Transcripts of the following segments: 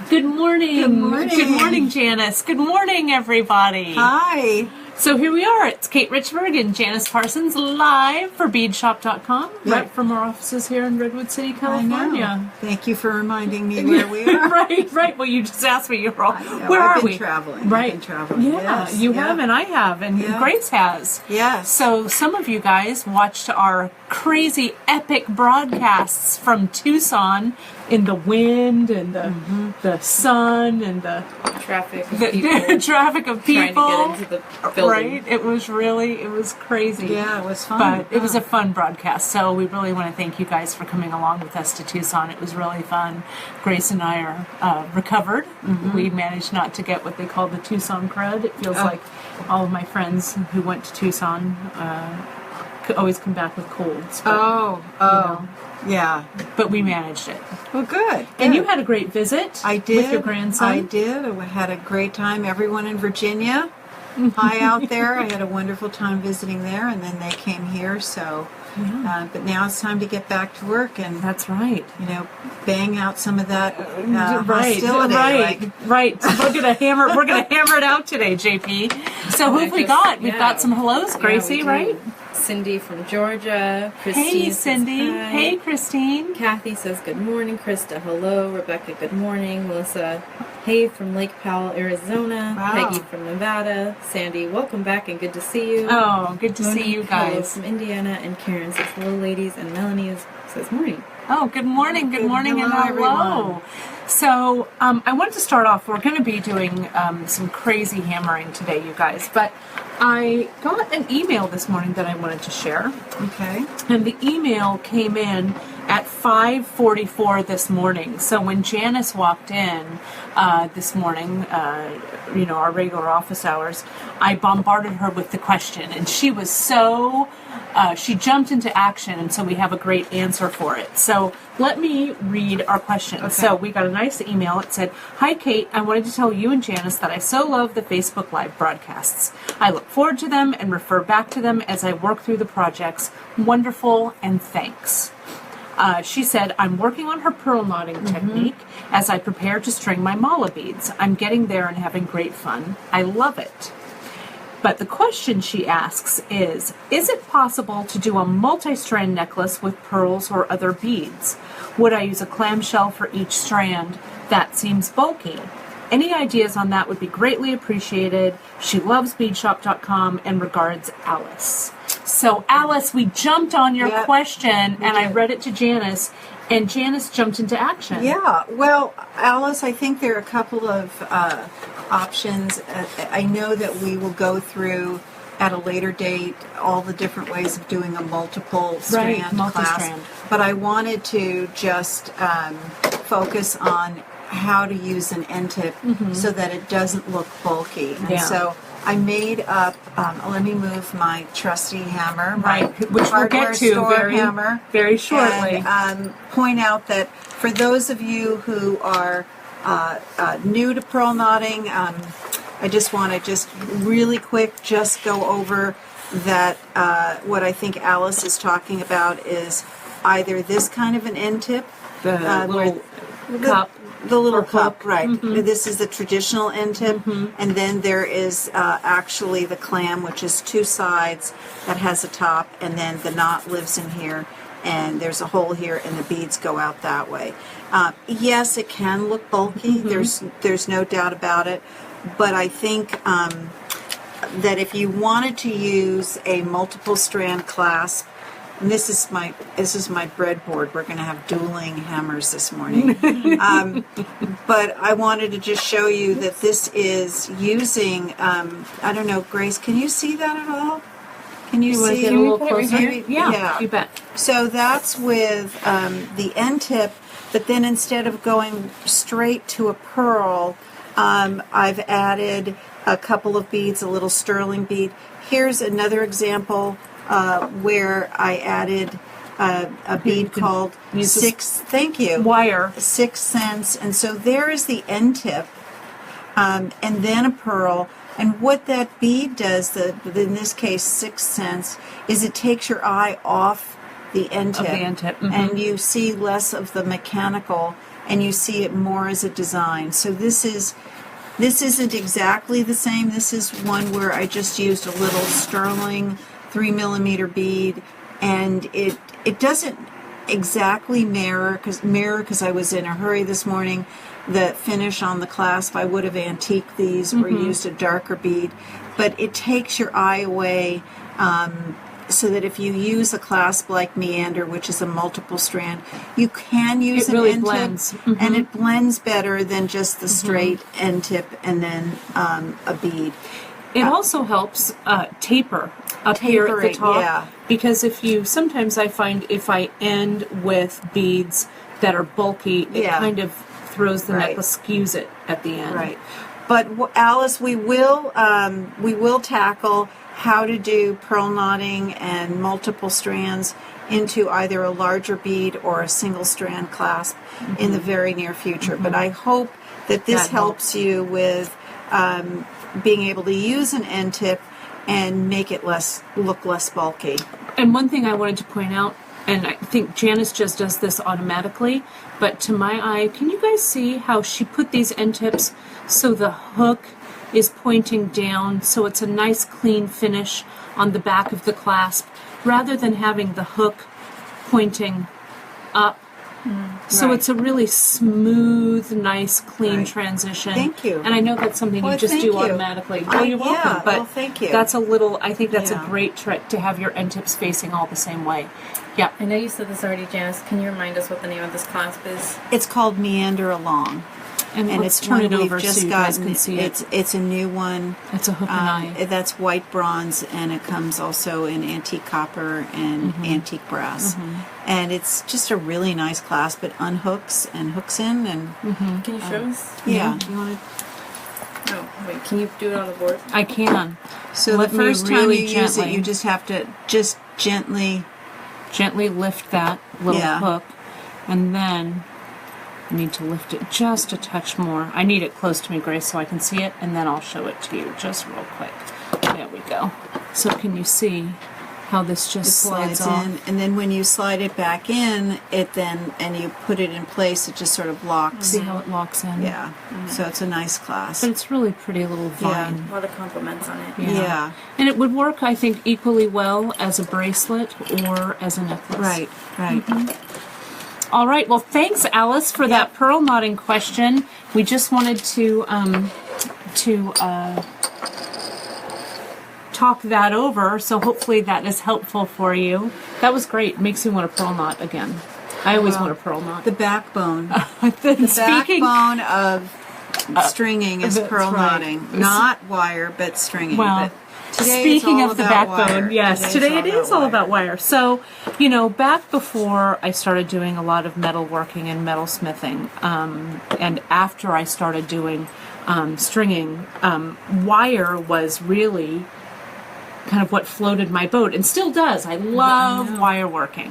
Good morning. Good morning. Good morning, Janice. Good morning, everybody. Hi. So here we are. It's Kate Richburg and Janice Parsons live for beadshop.com, right from our offices here in Redwood City, California. I know. Thank you for reminding me where we are. right. Well, you just asked me. Where I've are we? been traveling. Right. I've been traveling. Yeah, yes. you have and I have, and Grace has. Yes. So some of you guys watched our crazy, epic broadcasts from Tucson in the wind and the sun and the traffic of people. Traffic of people. Trying to get into the building. Right? It was crazy. Yeah, it was fun. But it was a fun broadcast, so we really want to thank you guys for coming along with us to Tucson. It was really fun. Grace and I are recovered. We managed not to get what they call the Tucson crud. It feels like all of my friends who went to Tucson could always come back with colds. But, yeah. But we managed it. Well, good. And you had a great visit. I did. With your grandson. I did. I had a great time. Everyone in Virginia, hi out there. I had a wonderful time visiting there, and then they came here. So, but now it's time to get back to work and that's right. Bang out some of that hostility. Right. So we're gonna hammer it out today, JP. So who have we got? We've got some hellos, Gracie, right? Cindy from Georgia. Christine Hey, Cindy. Says, hi. Hey, Christine. Kathy says good morning. Krista, hello. Rebecca, good morning. Melissa, hey from Lake Powell, Arizona. Wow. Peggy from Nevada. Sandy, welcome back and good to see you. Oh, good to Monique, see you hello guys. from Indiana. And Karen says hello, ladies. And Melanie says morning. Oh, good morning. Good morning and Hello, hello. everyone. So I want to start off. We're going to be doing some crazy hammering today, you guys. But I got an email this morning that I wanted to share. Okay. And the email came in at 5:44 this morning. So when Janice walked in this morning, our regular office hours, I bombarded her with the question. And she was she jumped into action. And so we have a great answer for it. So let me read our question. Okay. So we got a nice email. It said, "Hi, Kate. I wanted to tell you and Janice that I so love the Facebook Live broadcasts. I look forward to them and refer back to them as I work through the projects. Wonderful and thanks." She said, "I'm working on her pearl knotting technique as I prepare to string my mala beads. I'm getting there and having great fun. I love it." But the question she asks is it possible to do a multi-strand necklace with pearls or other beads? Would I use a clamshell for each strand? That seems bulky. Any ideas on that would be greatly appreciated. She loves beadshop.com and regards, Alice. So, Alice, we jumped on your question, and I read it to Janice, and Janice jumped into action. Yeah. Well, Alice, I think there are a couple of options. I know that we will go through at a later date all the different ways of doing a multi-strand class. But I wanted to just focus on how to use an end tip so that it doesn't look bulky. And so I made up, let me move my trusty hammer, which we'll get to hammer, very shortly. And point out that for those of you who are new to pearl knotting, I just want to just really quick just go over that what I think Alice is talking about is either this kind of an end tip, the little cup. The little cup, right. This is the traditional end tip, and then there is actually the clam, which is two sides that has a top, and then the knot lives in here, and there's a hole here, and the beads go out that way. Yes, it can look bulky. There's no doubt about it, but I think that if you wanted to use a multiple strand clasp, and this is my breadboard. We're going to have dueling hammers this morning. But I wanted to just show you that this is using, I don't know, Grace, can you see that at all? Can you see it a little closer? Yeah, you bet. So that's with the end tip, but then instead of going straight to a pearl, I've added a couple of beads, a little sterling bead. Here's another example where I added a bead called wire 6 cents, and so there is the end tip, and then a pearl. And what that bead does, in this case 6 cents, is it takes your eye off the end tip, and you see less of the mechanical. and you see it more as a design. So this isn't exactly the same. This is one where I just used a little sterling 3mm bead, and it doesn't exactly mirror because I was in a hurry this morning. The finish on the clasp, I would have antiqued these or used a darker bead, but it takes your eye away, so that if you use a clasp like Meander, which is a multiple strand, you can use It really an end blends. tip, and it blends better than just the straight end tip and then a bead. It also helps taper up here at the Tapering, top. yeah. Because sometimes I find if I end with beads that are bulky, it Yeah. kind of throws the Right. necklace, skews it at the end. Right. But Alice, we will tackle how to do pearl knotting and multiple strands into either a larger bead or a single strand clasp in the very near future. But I hope that this That helps you with being able to use an end tip and make it look less bulky. And one thing I wanted to point out, and I think Janice just does this automatically, but to my eye, can you guys see how she put these end tips so the hook is pointing down, so it's a nice clean finish on the back of the clasp, rather than having the hook pointing up. So Right. it's a really smooth, nice, clean Right. transition. Thank you. And I know that's something you just thank do you. automatically. Well, you're welcome. Yeah, But well, thank you. that's I think that's Yeah. a great trick to have your end tips facing all the same way. Yeah. I know you said this already, Janice. Can you remind us what the name of this clasp is? It's called Meander Along. And It's let's turn it one over we've so just you guys gotten. can see it. It's a new one. It's a hook and eye. That's white bronze, and it comes also in antique copper and antique brass. And it's just a really nice clasp. It unhooks and hooks in, and Can you show us? yeah. You want Oh, wait. Can you do it on the board? I can. So Let the me first time really you use it, gently- you just have to just gently. Gently lift that little Yeah. hook, and then I need to lift it just a touch more. I need it close to me, Grace, so I can see it, and then I'll show it to you just real quick. There we go. So can you see how this just It slides slides off? in, and then when you slide it back in, and you put it in place, it just sort of locks. See how it locks in? Yeah. So it's a nice clasp. But it's really pretty little vine. A lot of compliments on it. Yeah. And it would work, I think, equally well as a bracelet or as a necklace. Right. Right. All right. Well, thanks, Alice, for that pearl knotting question. We just wanted to talk that over, so hopefully that is helpful for you. That was great. It makes me want to pearl knot again. I always want to pearl knot. The backbone. Speaking, Backbone of stringing is that's pearl right. knotting, not wire, but stringing. well, But today it's speaking all of the about backbone, wire. yes, today it is all about wire. So, back before I started doing a lot of metalworking and metalsmithing, and after I started doing stringing, wire was really kind of what floated my boat, and still does. I love wire working.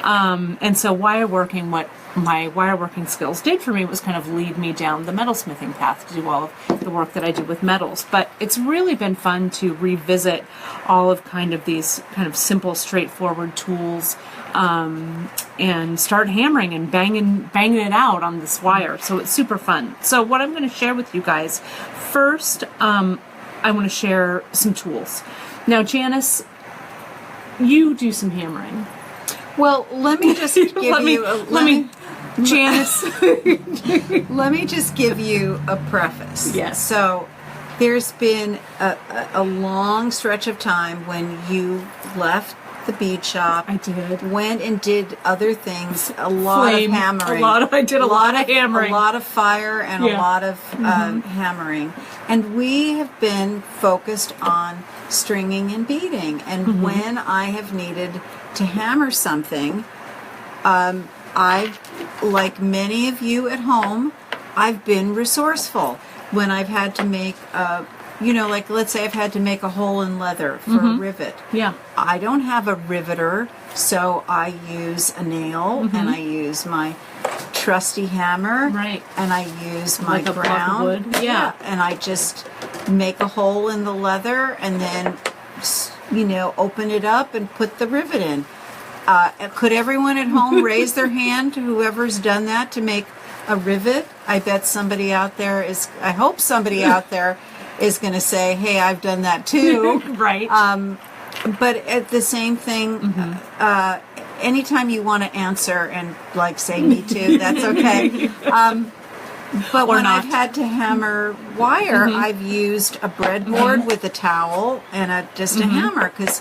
And so wire working, what my wire working skills did for me was kind of lead me down the metalsmithing path to do all of the work that I did with metals. But it's really been fun to revisit all of kind of these kind of simple, straightforward tools, and start hammering and banging it out on this wire. So it's super fun. So what I'm going to share with you guys, first, I want to share some tools. Now, Janice, you do some hammering. Well, let me just give Janice. let me just give you a preface. Yes. So there's been a long stretch of time when you left the bead shop. I did. Went and did other things. A lot Flame, of hammering. I did a lot of hammering. A lot of fire and Yeah. a lot of hammering. And we have been focused on stringing and beading. And when I have needed to hammer something, I've, like many of you at home, I've been resourceful. When I've had to make like let's say I've had to make a hole in leather for a rivet. Yeah. I don't have a riveter, so I use a nail and I use my trusty hammer. Right. And I use my Like a block of ground. wood. Yeah. And I just make a hole in the leather and then, open it up and put the rivet in. Could everyone at home raise their hand, whoever's done that, to make a rivet, I bet somebody out there I hope somebody out there is going to say, hey, I've done that too. Right. But at the same thing, anytime you want to answer and like say me too, that's okay. But Or when not. I've had to hammer wire, I've used a breadboard with a towel and just a hammer because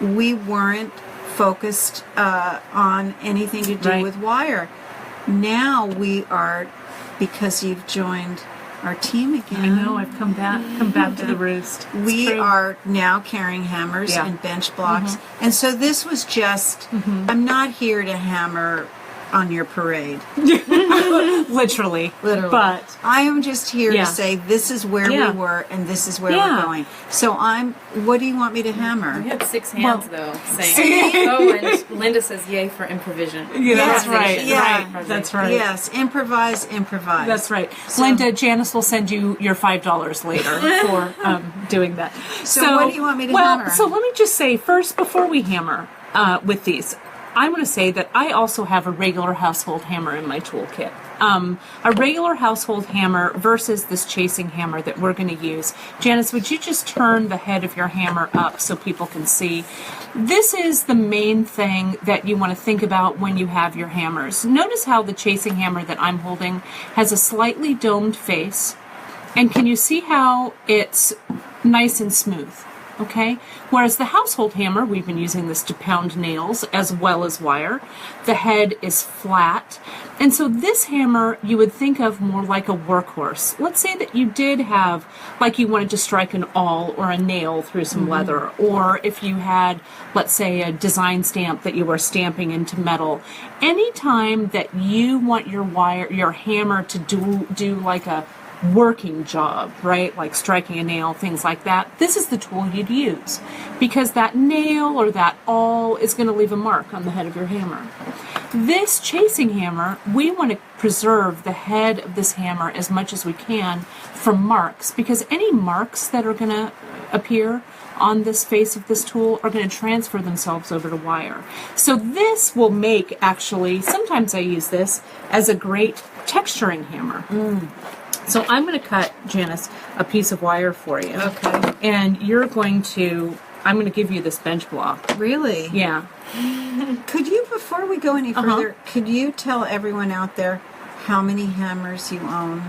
we weren't focused on anything to do Right. with wire. Now we are, because you've joined our team again. I know, I've come back to the roost. It's We true. are now carrying hammers Yeah. and bench blocks. And so this was just, I'm not here to hammer on your parade. literally. But I am just here Yeah. to say this is where Yeah. we were and this is where Yeah. we're going. So what do you want me to hammer? We had 6 hands though saying, oh, and Linda says, "Yay for improvision." yeah, that's Improvisation. right. Yeah. Right. That's right. Yes, improvise. That's right. Linda, Janice will send you your $5 later for doing that. So what do you want me to well, hammer? So let me just say first, before we hammer with these, I'm going to say that I also have a regular household hammer in my toolkit. A regular household hammer versus this chasing hammer that we're going to use. Janice, would you just turn the head of your hammer up so people can see? This is the main thing that you want to think about when you have your hammers. Notice how the chasing hammer that I'm holding has a slightly domed face. And can you see how it's nice and smooth? Okay? Whereas the household hammer, we've been using this to pound nails as well as wire. The head is flat. And so this hammer you would think of more like a workhorse. Let's say that you did have, like you wanted to strike an awl or a nail through some leather, or if you had, let's say, a design stamp that you were stamping into metal. Anytime that you want your hammer to do like a working job, right? Like striking a nail, things like that. This is the tool you'd use because that nail or that awl is going to leave a mark on the head of your hammer. This chasing hammer, we want to preserve the head of this hammer as much as we can from marks because any marks that are going to appear on this face of this tool are going to transfer themselves over to wire. So this will make, actually, sometimes I use this as a great texturing hammer. So I'm going to cut, Janice, a piece of wire for you. Okay. And I'm going to give you this bench block. Really? Yeah. Could you, before we go any further, could you tell everyone out there how many hammers you own?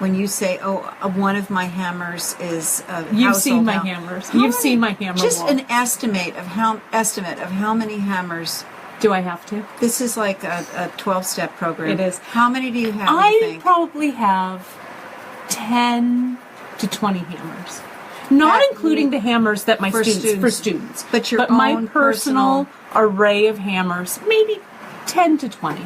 When you say, one of my hammers is a You've seen my household hammers. How You've many- seen my hammer Just wall. an estimate of how many hammers. Do I have to? This is like a 12-step program. It is. How many do you have, you I think? probably have 10 to 20 hammers. Not That- including the hammers that my For students. students. But your my own personal array of hammers, maybe 10 to 20.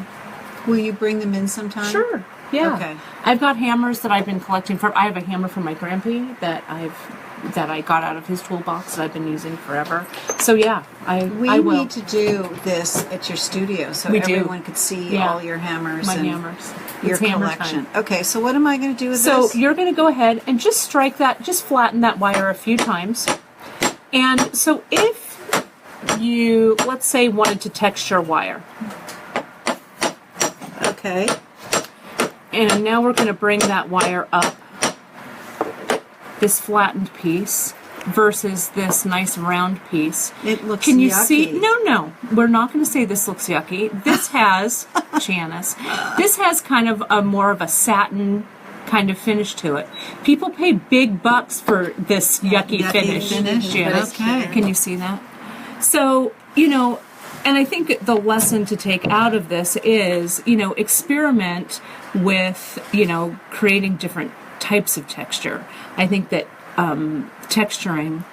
Will you bring them in sometime? Sure. Yeah. Okay. I've got hammers that I've been collecting for. I have a hammer from my grandpa that I got out of his toolbox that I've been using forever. So yeah, I will. We need to do this at your studio so We do. everyone could see Yeah. all your hammers My and hammers. your It's hammer collection. time. Okay, so what am I going to do with So this? you're going to go ahead and just strike that, just flatten that wire a few times. And so if you, let's say, wanted to texture wire, Okay. and now we're going to bring that wire up, this flattened piece versus this nice round piece. It looks Can you yucky. see? No, we're not going to say this looks yucky. This has, Janice, this has kind of a more of a satin kind of finish to it. People pay big bucks for this yucky finish. Janice, Okay. can you see that? So, and I think the lesson to take out of this is, experiment with, creating different types of texture. I think that texturing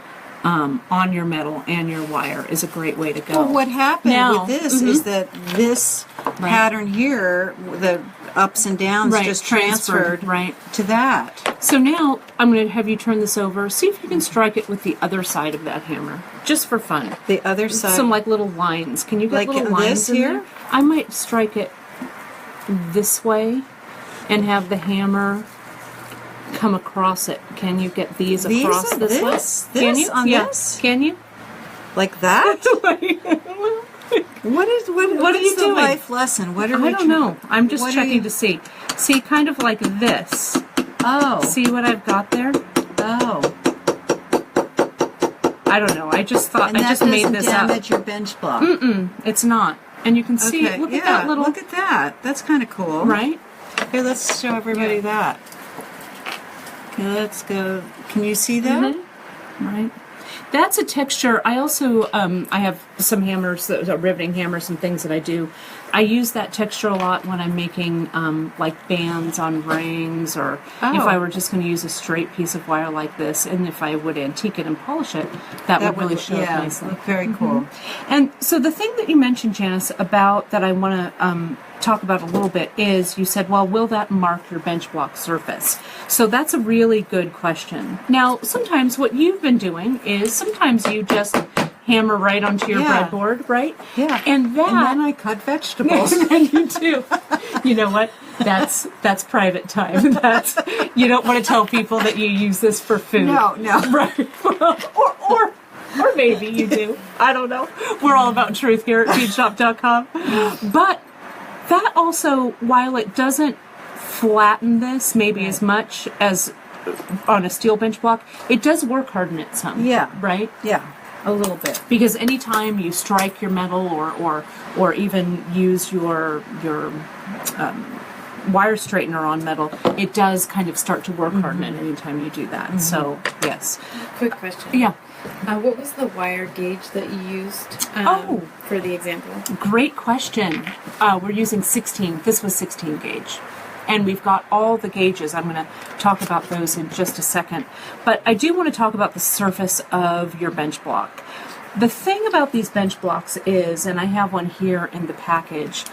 on your metal and your wire is a great way to go. Well, what happened Now- with this is that this pattern here, the ups and downs, Right, just transferred, transferred right. to that. So now I'm going to have you turn this over. See if you can strike it with the other side of that hammer, just for fun. The other side. Some like little lines. Can you get Like little this lines in here? there? I might strike it this way and have the hammer come across it. Can you get these across are this way? this Can you? on Yeah. this? Can you? Like that? What What are is you the doing? life lesson? What are we I don't know. I'm just what are checking you- to see. See, kind of like this. Oh. See what I've got there? Oh. I don't know. I just thought And I that just made this doesn't up. damage your bench block. It's not. And you can see, Okay, look at that little, look at that. That's kind of cool. right? Here, let's show everybody that. Okay, let's go. Can you see that? Right. That's a texture. I also, I have some hammers, riveting hammers and things that I do. I use that texture a lot when I'm making like bands on rings, or if I were just going to use a straight piece of wire like this, and if I would antique it and polish it, that would really show up nicely. Look very cool. And so the thing that you mentioned, Janice, about that I want to talk about a little bit is you said, well, will that mark your bench block surface? So that's a really good question. Now, sometimes what you've been doing is sometimes you just hammer right onto your breadboard, right? Yeah. And then I cut vegetables. and you do. You know what? That's private time. That's, you don't want to tell people that you use this for food. No. Right. Well, or maybe you do. I don't know. We're all about truth here at feedshop.com. But that also, while it doesn't flatten this maybe as much as on a steel bench block, it does work harden it some. Yeah. Right? Yeah. A little bit. Because anytime you strike your metal or even use your wire straightener on metal, it does kind of start to work harden it anytime you do that. So, yes. Quick question. Yeah. What was the wire gauge that you used for the example? Great question. We're using 16. This was 16 gauge. And we've got all the gauges. I'm going to talk about those in just a second. But I do want to talk about the surface of your bench block. The thing about these bench blocks is, and I have one here in the package,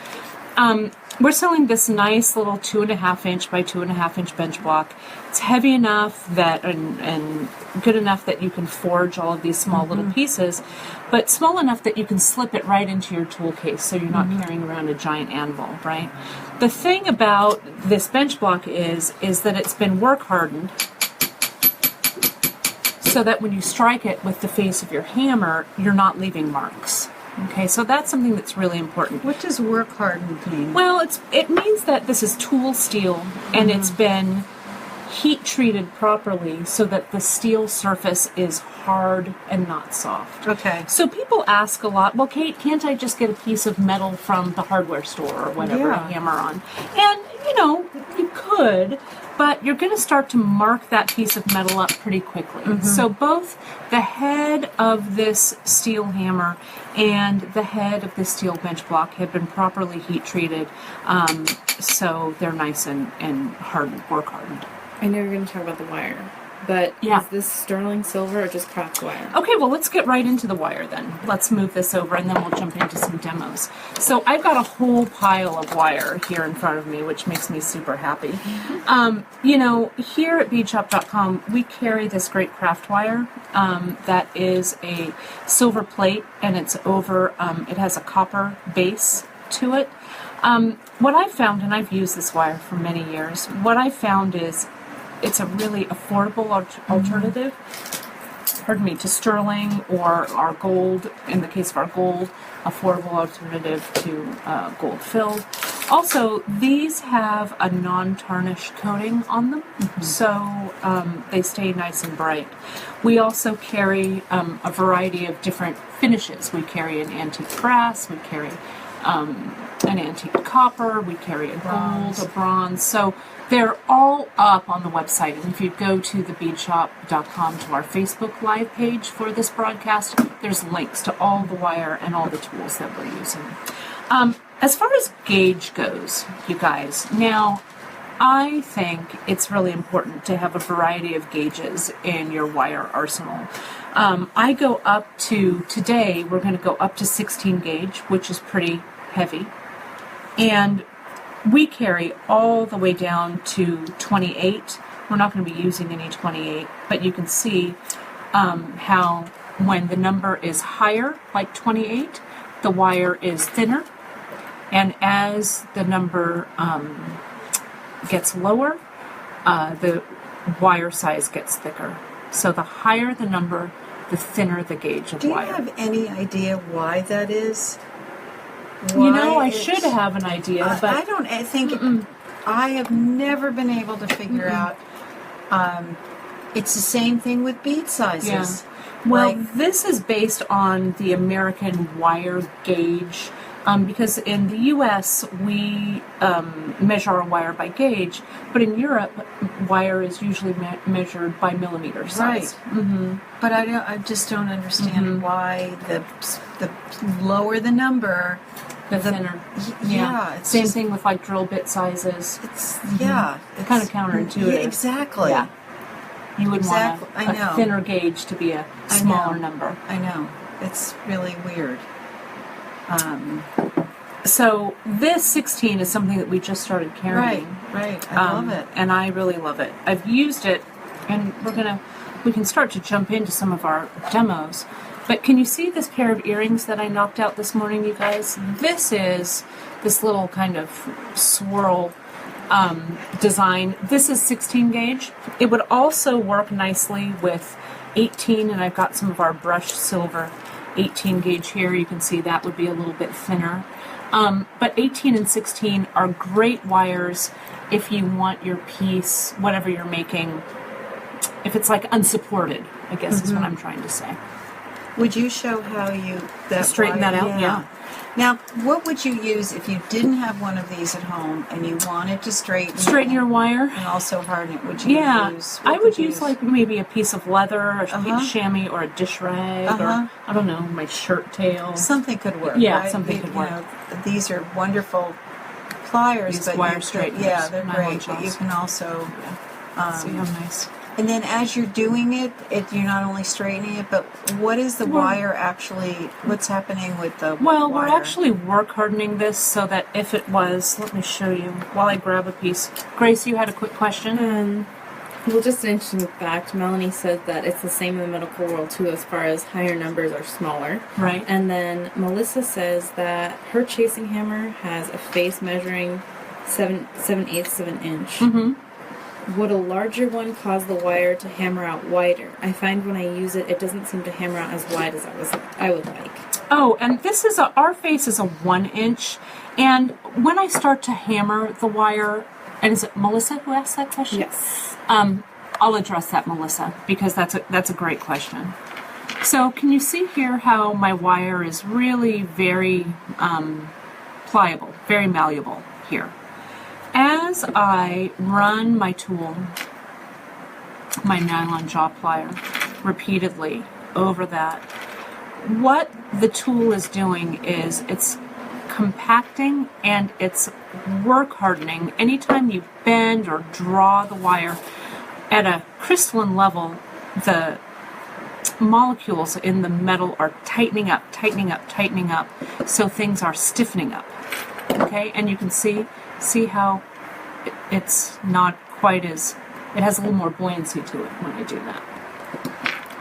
we're selling this nice little 2.5 inch by 2.5 inch bench block. It's heavy enough that and good enough that you can forge all of these small little pieces, but small enough that you can slip it right into your tool case so you're not carrying around a giant anvil, right? The thing about this bench block is that it's been work hardened so that when you strike it with the face of your hammer, you're not leaving marks. Okay, so that's something that's really important. What does work hardened mean? Well, it means that this is tool steel and it's been heat treated properly so that the steel surface is hard and not soft. Okay. So people ask a lot, well, Kate, can't I just get a piece of metal from the hardware store or whatever to hammer on? And, you could, but you're going to start to mark that piece of metal up pretty quickly. So both the head of this steel hammer and the head of this steel bench block have been properly heat treated, so they're nice and hardened, work hardened. I know you're going to talk about the wire, but is this sterling silver or just craft wire? Okay, well, let's get right into the wire then. Let's move this over and then we'll jump into some demos. So I've got a whole pile of wire here in front of me, which makes me super happy. Here at beadshop.com, we carry this great craft wire that is a silver plate and it's over, it has a copper base to it. What I've found, and I've used this wire for many years, what I've found is it's a really affordable alternative, to sterling or our gold, in the case of our gold, affordable alternative to gold filled. Also, these have a non-tarnish coating on them, so they stay nice and bright. We also carry a variety of different finishes. We carry an antique brass, we carry an antique copper, we carry a gold, a bronze, so they're all up on the website. And if you go to thebeadshop.com to our Facebook Live page for this broadcast, there's links to all the wire and all the tools that we're using. As far as gauge goes, you guys, now I think it's really important to have a variety of gauges in your wire arsenal. I go up to, today, we're going to go up to 16 gauge, which is pretty heavy. And we carry all the way down to 28. We're not going to be using any 28, but you can see how when the number is higher, like 28, the wire is thinner. And as the number gets lower, the wire size gets thicker. So the higher the number, the thinner the gauge of wire. Do you have any idea why that is? I should have an idea, but I think I have never been able to figure out. It's the same thing with bead sizes. Yeah. Well, Like- this is based on the American wire gauge, because in the U.S. we measure our wire by gauge, but in Europe, wire is usually measured by millimeter size. Right. But I just don't understand why the lower the number, The thinner. Yeah. It's Same just- thing with like drill bit sizes. It's yeah. It's Kind of counterintuitive. Yeah, exactly. Yeah. You would Exactly. I want know. a thinner gauge to be a I smaller know. number. I know. It's really weird. So this 16 is something that we just started carrying. Right. I love it. And I really love it. I've used it, and we can start to jump into some of our demos. But can you see this pair of earrings that I knocked out this morning, you guys? This is this little kind of swirl design. This is 16 gauge. It would also work nicely with 18, and I've got some of our brushed silver 18 gauge here. You can see that would be a little bit thinner. But 18 and 16 are great wires if you want your piece, whatever you're making, if it's like unsupported, I guess is what I'm trying to say. Would you show how you Straighten that out? Yeah. Now, what would you use if you didn't have one of these at home and you wanted to straighten Your wire? and also harden it? Would you Yeah, use? I what would you use like maybe a piece of leather, a piece Uh-huh. of chamois, or a dish rag, Uh-huh. or I don't know, my shirt tail. something could work. Yeah, right? something You could work. know, these are wonderful pliers, These but wire you could, straighteners, yeah, they're nylon great. But you jaws. can also, See how nice. and then as you're doing it, you're not only straightening it, but what is the wire actually? What's happening with the Well, wire? we're actually work hardening this so that if it was, let me show you while I grab a piece. Grace, you had a quick question? Well, just an interesting fact, Melanie said that it's the same in the medical world too, as far as higher numbers are smaller. Right. And then Melissa says that her chasing hammer has a face measuring 7/8 of an inch. Would a larger one cause the wire to hammer out wider? I find when I use it, it doesn't seem to hammer out as wide as I would like. Oh, and this is our face is a 1 inch, and when I start to hammer the wire, and is it Melissa who asked that question? Yes. I'll address that, Melissa, because that's a great question. So can you see here how my wire is really very pliable, very malleable here? As I run my tool, my nylon jaw plier, repeatedly over that, what the tool is doing is it's compacting and it's work hardening. Anytime you bend or draw the wire at a crystalline level, the molecules in the metal are tightening up, so things are stiffening up. Okay, and you can see how it's not quite as, it has a little more buoyancy to it when I do that.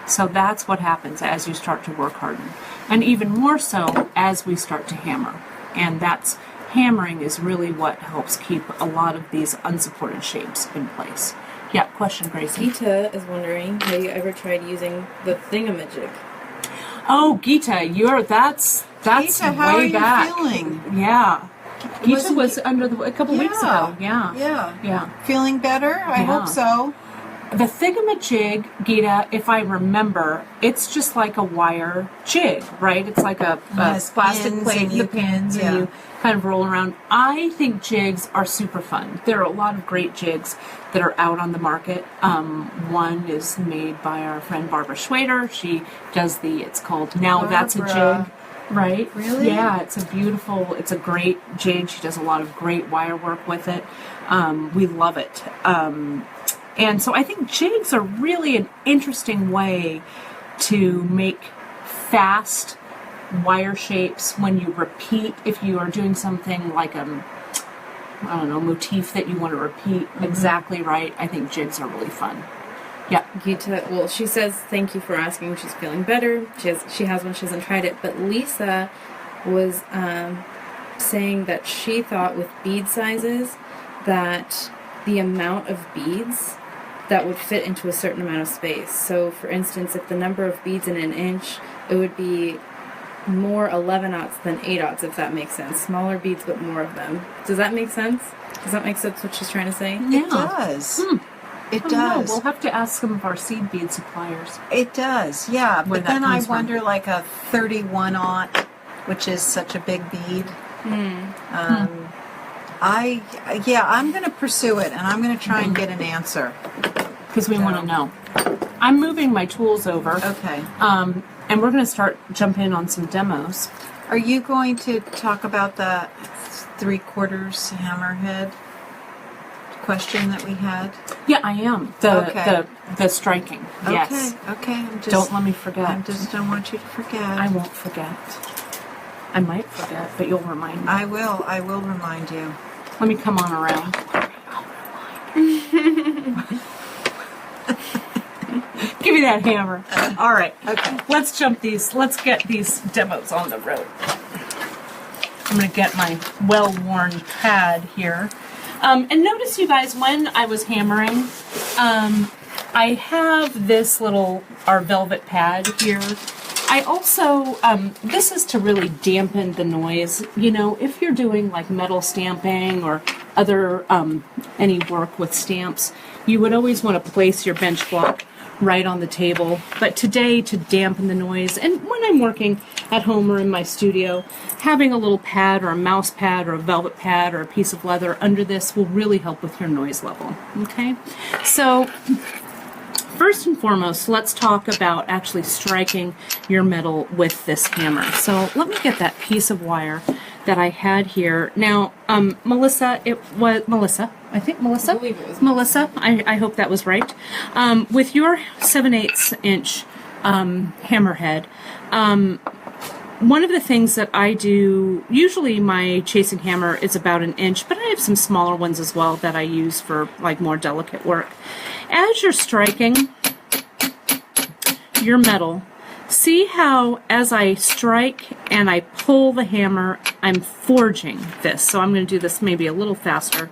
So that's what happens as you start to work harden. And even more so as we start to hammer. And that's, hammering is really what helps keep a lot of these unsupported shapes in place. Yeah, question, Gracie. Gita is wondering, have you ever tried using the thingamajig? Oh, Gita, that's Gita, how way are you back. feeling? Yeah. Gita Wasn't was under a couple weeks ago. Yeah. Yeah. Feeling better? I Yeah. hope so. The thingamajig, Gita, if I remember, it's just like a wire jig, right? It's like a has plastic pins plate and with you the pins, can- and yeah. you kind of roll around. I think jigs are super fun. There are a lot of great jigs that are out on the market. One is made by our friend Barbara Schwader. She does it's called Now That's a Barbara. Jig. Right? Really? Yeah, it's a great jig. She does a lot of great wire work with it. We love it. And so I think jigs are really an interesting way to make fast wire shapes when you repeat. If you are doing something like motif that you want to repeat exactly right, I think jigs are really fun. Yeah. Gita, well, she says thank you for asking. She's feeling better. She has one. She hasn't tried it. But Lisa was saying that she thought with bead sizes that the amount of beads that would fit into a certain amount of space. So, for instance, if the number of beads in an inch, it would be more 11/0 than 8/0, if that makes sense. Smaller beads, but more of them. Does that make sense? Does that make sense what she's trying to say? Yeah. It does. It Oh, no, does. we'll have to ask some of our seed bead suppliers. It does, yeah. Where But that then I comes from. wonder, like a 31/0, which is such a big bead. I'm going to pursue it, and I'm going to try and get an answer. Because we want to know. I'm moving my tools over. Okay. And we're going to start jumping on some demos. Are you going to talk about the 3/4 hammerhead question that we had? Yeah, I am. The striking. Yes. Okay. Don't let me forget. I just don't want you to forget. I won't forget. I might forget, but you'll remind me. I will remind you. Let me come on around. Give me that hammer. All right. Okay. Let's get these demos on the road. I'm going to get my well-worn pad here. And notice, you guys, when I was hammering, I have this our velvet pad here. I also, this is to really dampen the noise. You know, if you're doing like metal stamping or other, any work with stamps, you would always want to place your bench block right on the table. But today, to dampen the noise, and when I'm working at home or in my studio, having a little pad or a mouse pad or a velvet pad or a piece of leather under this will really help with your noise level. Okay? So, first and foremost, let's talk about actually striking your metal with this hammer. So let me get that piece of wire that I had here. Now, Melissa, I think Melissa? I believe it was Melissa, I hope that was right. With your 7/8 inch hammerhead, one of the things that I do, usually my chasing hammer is about 1 inch, but I have some smaller ones as well that I use for like more delicate work. As you're striking your metal, see how as I strike and I pull the hammer, I'm forging this. So I'm going to do this maybe a little faster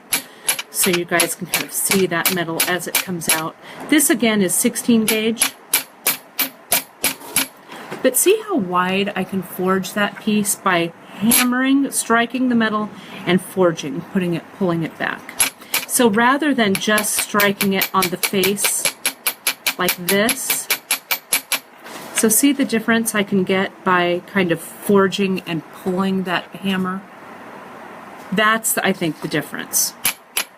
so you guys can kind of see that metal as it comes out. This again is 16 gauge. But see how wide I can forge that piece by hammering, striking the metal, and forging, pulling it back. So rather than just striking it on the face like this, so see the difference I can get by kind of forging and pulling that hammer? That's, I think, the difference.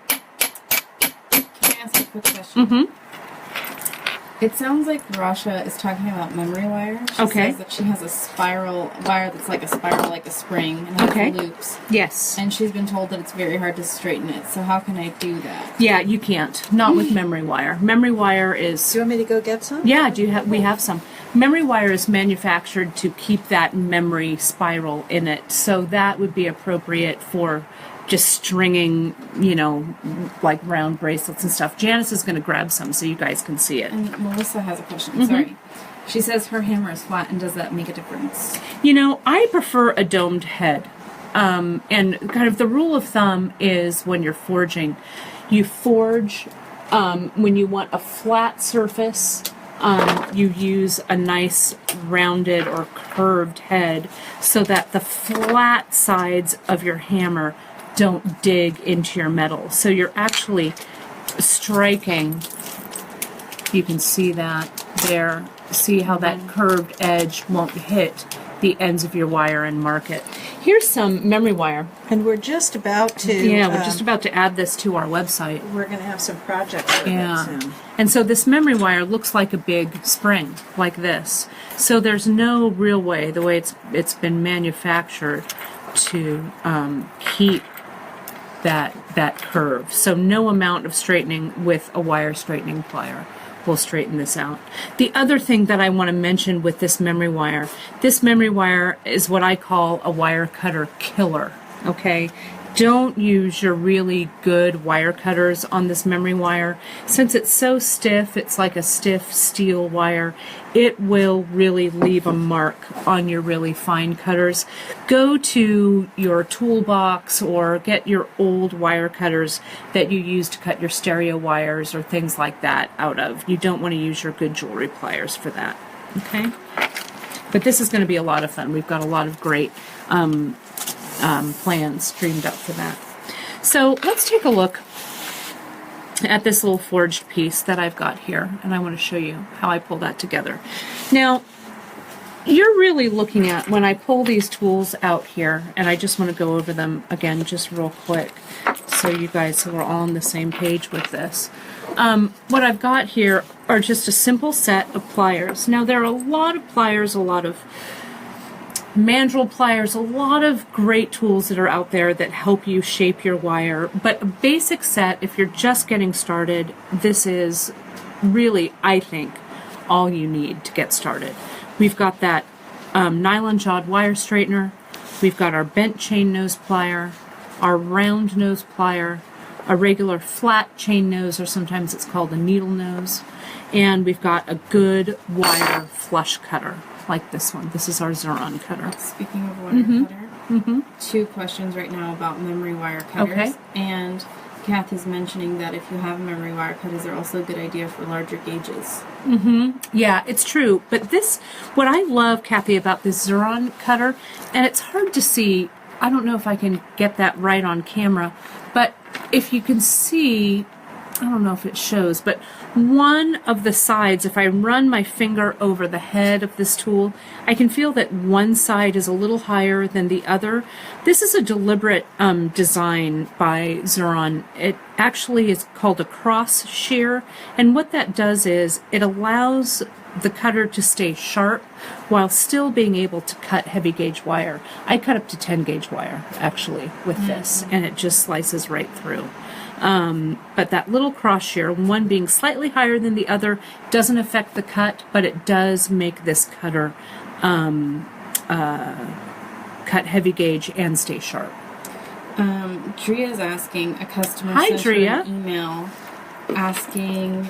Can I ask a quick question? Mm-hmm. It sounds like Rasha is talking about memory wire. She says that she has a spiral wire that's like a spiral, like a spring, and has loops. Yes. And she's been told that it's very hard to straighten it. So how can I do that? Yeah, you can't. Not with memory wire. Memory wire is... Do you want me to go get some? Yeah, we have some. Memory wire is manufactured to keep that memory spiral in it. So that would be appropriate for just stringing, you know, like round bracelets and stuff. Janice is going to grab some so you guys can see it. And Melissa has a question. Sorry. She says her hammer is flat, and does that make a difference? You know, I prefer a domed head. And kind of the rule of thumb is when you're forging, you forge when you want a flat surface. You use a nice rounded or curved head so that the flat sides of your hammer don't dig into your metal. So you're actually striking, you can see that there. See how that curved edge won't hit the ends of your wire and mark it. Here's some memory wire. And we're just about to... Yeah, we're just about to add this to our website. We're going to have some projects with it soon. And so this memory wire looks like a big spring, like this. So there's no real way, the way it's been manufactured, to keep that curve. So no amount of straightening with a wire straightening plier will straighten this out. The other thing that I want to mention with this memory wire is what I call a wire cutter killer. Okay? Don't use your really good wire cutters on this memory wire. Since it's so stiff, it's like a stiff steel wire, it will really leave a mark on your really fine cutters. Go to your toolbox or get your old wire cutters that you use to cut your stereo wires or things like that out of. You don't want to use your good jewelry pliers for that. Okay? But this is going to be a lot of fun. We've got a lot of great plans dreamed up for that. So let's take a look at this little forged piece that I've got here, and I want to show you how I pull that together. Now, you're really looking at, when I pull these tools out here, and I just want to go over them again just real quick so you guys are all on the same page with this. What I've got here are just a simple set of pliers. Now, there are a lot of pliers, a lot of mandrel pliers, a lot of great tools that are out there that help you shape your wire, but a basic set, if you're just getting started, this is really, I think, all you need to get started. We've got that nylon jawed wire straightener, we've got our bent chain nose plier, our round nose plier, a regular flat chain nose, or sometimes it's called a needle nose, and we've got a good wire flush cutter like this one. This is our Xuron cutter. Speaking of wire cutter, 2 questions right now about memory wire cutters. Okay. And Kathy's mentioning that if you have memory wire cutters, they're also a good idea for larger gauges. Yeah, it's true. But this, what I love, Kathy, about this Xuron cutter, and it's hard to see, I don't know if I can get that right on camera, but if you can see, I don't know if it shows, but one of the sides, if I run my finger over the head of this tool, I can feel that one side is a little higher than the other. This is a deliberate design by Xuron. It actually is called a cross shear, and what that does is it allows the cutter to stay sharp while still being able to cut heavy gauge wire. I cut up to 10 gauge wire actually with this, and it just slices right through. But that little cross shear, one being slightly higher than the other, doesn't affect the cut, but it does make this cutter cut heavy gauge and stay sharp. Dria's asking, a customer Hi, sent her Dria. an email asking,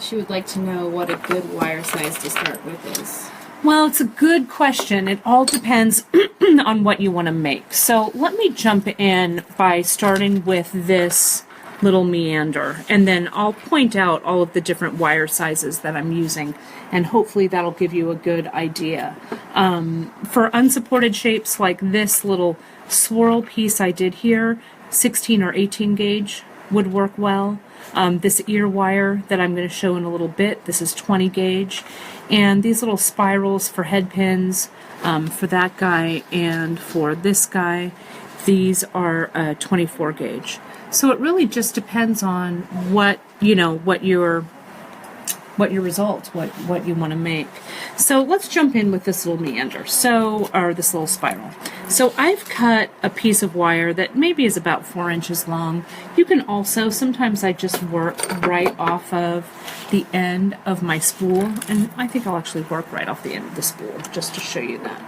she would like to know what a good wire size to start with is. Well, it's a good question. It all depends on what you want to make. So let me jump in by starting with this little meander, and then I'll point out all of the different wire sizes that I'm using, and hopefully that'll give you a good idea. For unsupported shapes like this little swirl piece I did here, 16 or 18 gauge would work well. This ear wire that I'm going to show in a little bit, this is 20 gauge. And these little spirals for head pins, for that guy and for this guy, these are 24 gauge. So it really just depends on what your results, what you want to make. So let's jump in with this little meander, or this little spiral. So I've cut a piece of wire that maybe is about 4 inches long. You can also, sometimes I just work right off of the end of my spool, and I think I'll actually work right off the end of the spool just to show you that.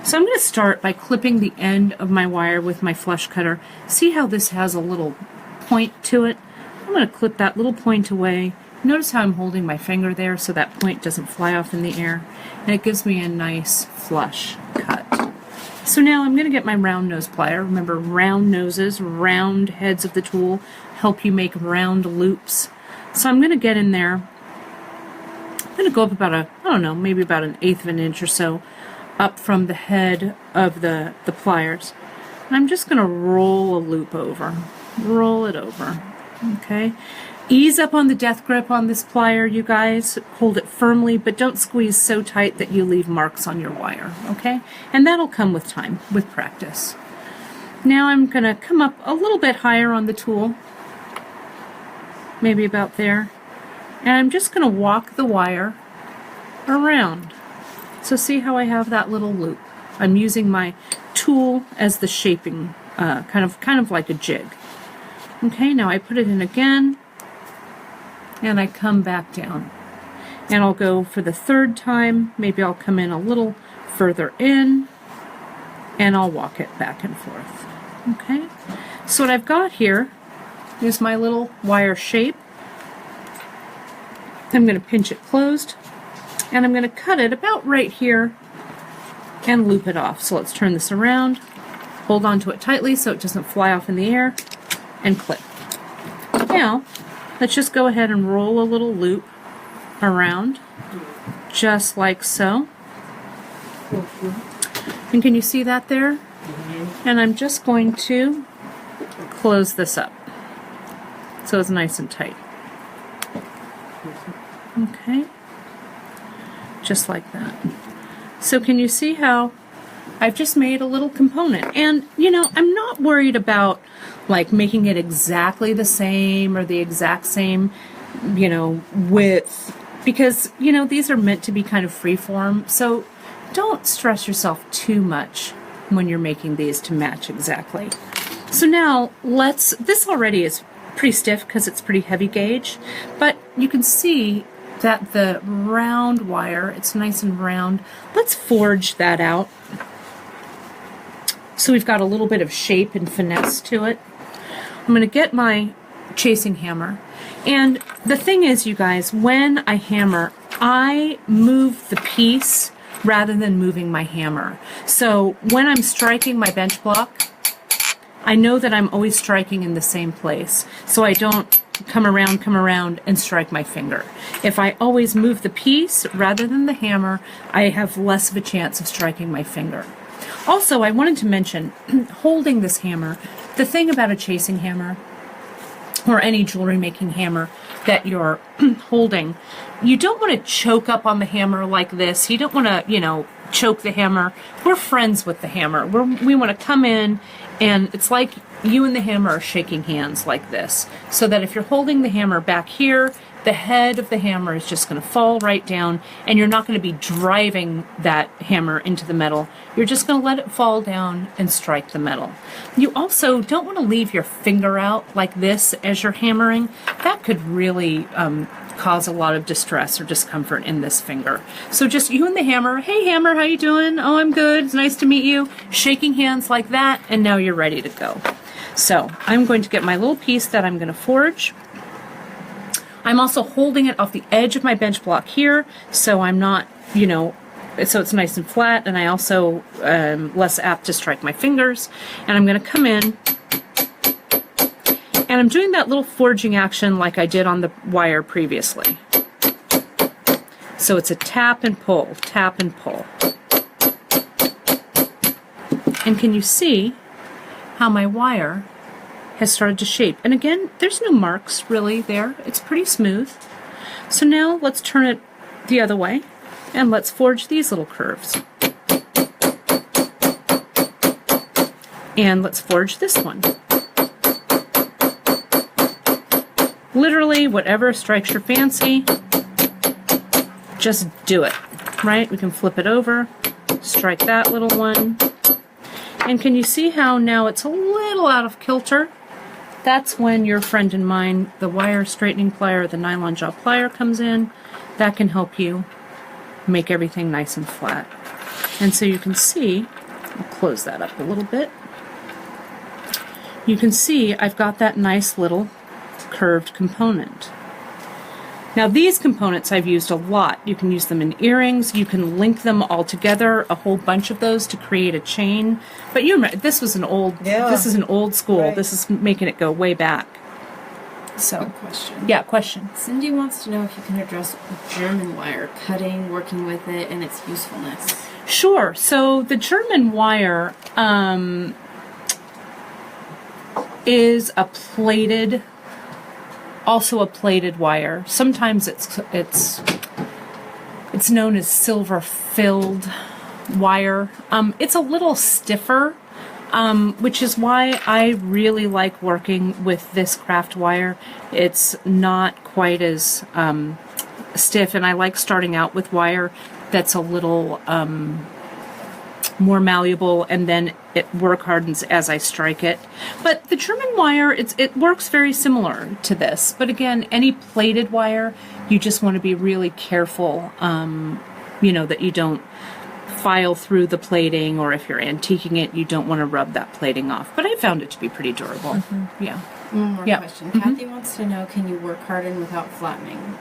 So I'm going to start by clipping the end of my wire with my flush cutter. See how this has a little point to it? I'm going to clip that little point away. Notice how I'm holding my finger there so that point doesn't fly off in the air, and it gives me a nice flush cut. So now I'm going to get my round nose plier. Remember, round noses, round heads of the tool help you make round loops. So I'm going to get in there. I'm going to go up about maybe about 1/8 of an inch or so up from the head of the pliers. And I'm just going to roll a loop over. Roll it over. Okay? Ease up on the death grip on this plier, you guys. Hold it firmly, but don't squeeze so tight that you leave marks on your wire, okay? And that'll come with time, with practice. Now I'm going to come up a little bit higher on the tool, maybe about there, and I'm just going to walk the wire around. So see how I have that little loop? I'm using my tool as the shaping, kind of like a jig. Okay, now I put it in again, and I come back down. And I'll go for the 3rd time. Maybe I'll come in a little further in, and I'll walk it back and forth. Okay? So what I've got here is my little wire shape. I'm going to pinch it closed, and I'm going to cut it about right here and loop it off. So let's turn this around, hold on to it tightly so it doesn't fly off in the air, and clip. Now, let's just go ahead and roll a little loop around, just like so. And can you see that there? And I'm just going to close this up so it's nice and tight. Okay, just like that. So can you see how I've just made a little component? And you know, I'm not worried about like making it exactly the same or the exact same, you know, width, because you know, these are meant to be kind of freeform. So don't stress yourself too much when you're making these to match exactly. So now this already is pretty stiff because it's pretty heavy gauge, but you can see that the round wire, it's nice and round. Let's forge that out. So we've got a little bit of shape and finesse to it. I'm going to get my chasing hammer. And the thing is, you guys, when I hammer, I move the piece rather than moving my hammer. So when I'm striking my bench block, I know that I'm always striking in the same place. So I don't come around and strike my finger. If I always move the piece rather than the hammer, I have less of a chance of striking my finger. Also, I wanted to mention, holding this hammer, the thing about a chasing hammer, or any jewelry making hammer that you're holding, you don't want to choke up on the hammer like this. You don't want to, you know, choke the hammer. We're friends with the hammer. We want to come in, and it's like you and the hammer are shaking hands like this, so that if you're holding the hammer back here, the head of the hammer is just going to fall right down, and you're not going to be driving that hammer into the metal. You're just going to let it fall down and strike the metal. You also don't want to leave your finger out like this as you're hammering. That could really cause a lot of distress or discomfort in this finger. So just you and the hammer. Hey hammer, how you doing? Oh, I'm good. It's nice to meet you. Shaking hands like that, and now you're ready to go. So I'm going to get my little piece that I'm going to forge. I'm also holding it off the edge of my bench block here, so I'm not, you know, so it's nice and flat, and I also less apt to strike my fingers. And I'm going to come in, and I'm doing that little forging action like I did on the wire previously. So it's a tap and pull, tap and pull. And can you see how my wire has started to shape? And again, there's no marks really there. It's pretty smooth. So now let's turn it the other way and let's forge these little curves. And let's forge this one. Literally, whatever strikes your fancy, just do it, right? We can flip it over, strike that little one. And can you see how now it's a little out of kilter? That's when your friend and mine, the wire straightening plier, the nylon jaw plier comes in. That can help you make everything nice and flat. And so you can see, I'll close that up a little bit. You can see I've got that nice little curved component. Now these components I've used a lot. You can use them in earrings, you can link them all together, a whole bunch of those to create a chain. But you remember, this was an old, this is an old school, Right. This is making it go way back. So, Quick question. yeah, question. Cindy wants to know if you can address German wire, cutting, working with it, and its usefulness. Sure. So the German wire is a plated, also a plated wire. Sometimes it's known as silver filled wire. It's a little stiffer, which is why I really like working with this craft wire. It's not quite as stiff, and I like starting out with wire that's a little more malleable, and then it work hardens as I strike it. But the German wire, it works very similar to this. But again, any plated wire, you just want to be really careful, you know, that you don't file through the plating, or if you're antiquing it, you don't want to rub that plating off. But I found it to be pretty durable. Yeah. One more Yeah. question. Kathy wants to know, can you work harden without flattening?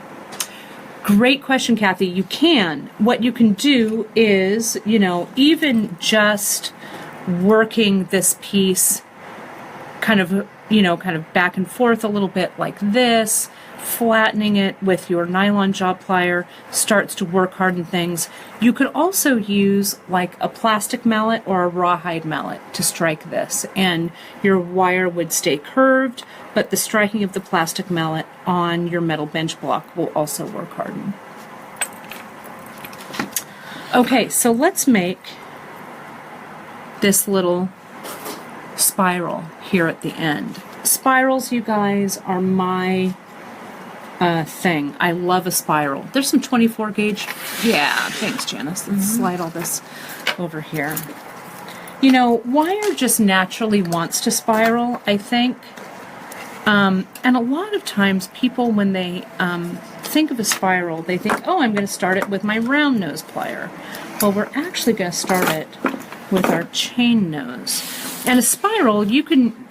Great question, Kathy. You can. What you can do is, you know, even just working this piece kind of, kind of back and forth a little bit like this, flattening it with your nylon job plier starts to work harden things. You could also use like a plastic mallet or a rawhide mallet to strike this, and your wire would stay curved, but the striking of the plastic mallet on your metal bench block will also work harden. Okay, so let's make this little spiral here at the end. Spirals, you guys, are my thing. I love a spiral. There's some 24 gauge. Yeah, thanks, Janice. Let's slide all this over here. Wire just naturally wants to spiral, I think. And a lot of times people, when they think of a spiral, they think, oh, I'm going to start it with my round nose plier. Well, we're actually going to start it with our chain nose. And a spiral, you can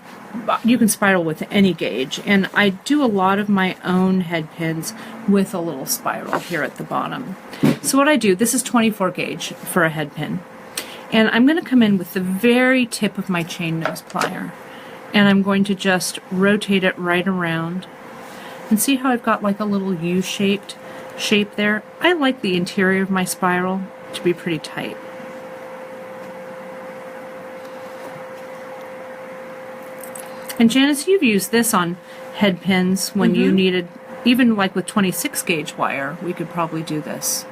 spiral with any gauge, and I do a lot of my own head pins with a little spiral here at the bottom. So what I do, this is 24 gauge for a head pin, and I'm going to come in with the very tip of my chain nose plier, and I'm going to just rotate it right around, and see how I've got like a little U-shaped shape there. I like the interior of my spiral to be pretty tight. And Janice, you've used this on head pins when you needed, even like with 26 gauge wire, we could probably do this.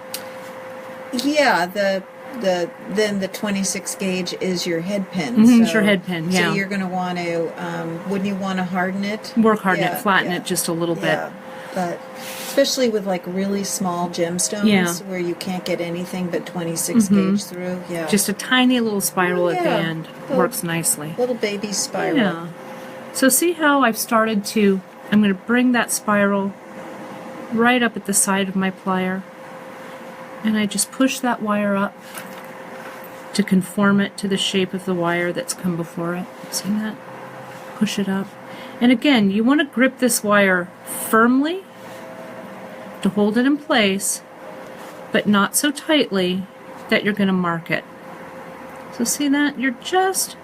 Yeah, then the 26 gauge is your head pin. It's your head pin, yeah. So you're going to want to, wouldn't you want to harden it? Work harden it, flatten it just a little bit. But especially with like really small gemstones where you can't get anything but 26 gauge through. Yeah. Just a tiny little spiral at the end works nicely. Little baby spiral. Yeah. So see how I've started to, I'm going to bring that spiral right up at the side of my plier, and I just push that wire up to conform it to the shape of the wire that's come before it. See that? Push it up. And again, you want to grip this wire firmly to hold it in place, but not so tightly that you're going to mark it. So see that? You're just,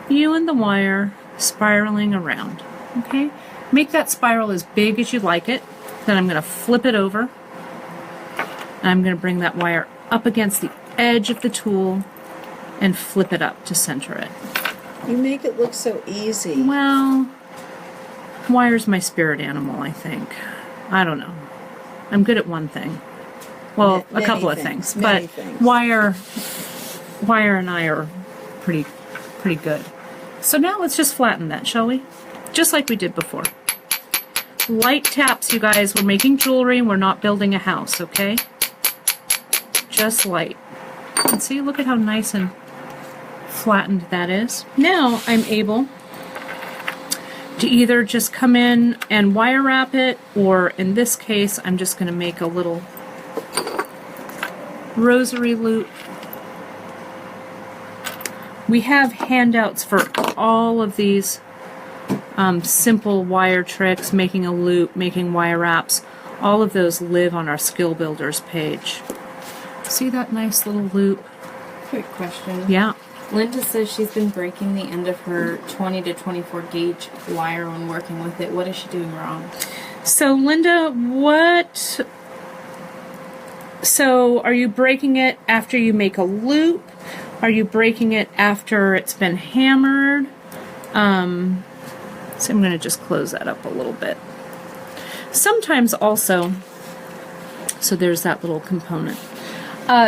you and the wire, spiraling around. Okay? Make that spiral as big as you like it. Then I'm going to flip it over. And I'm going to bring that wire up against the edge of the tool and flip it up to center it. You make it look so easy. Well, wire's my spirit animal, I think. I don't know. I'm good at one thing. Well, a couple of things. But wire and I are pretty good. So now let's just flatten that, shall we? Just like we did before. Light taps, you guys. We're making jewelry and we're not building a house, okay? Just light. And see, look at how nice and flattened that is. Now I'm able to either just come in and wire wrap it, or in this case, I'm just going to make a little rosary loop. We have handouts for all of these simple wire tricks, making a loop, making wire wraps. All of those live on our Skill Builders page. See that nice little loop? Quick question. Yeah. Linda says she's been breaking the end of her 20 to 24 gauge wire when working with it. What is she doing wrong? So Linda, so are you breaking it after you make a loop? Are you breaking it after it's been hammered? So I'm going to just close that up a little bit. Sometimes also, so there's that little component.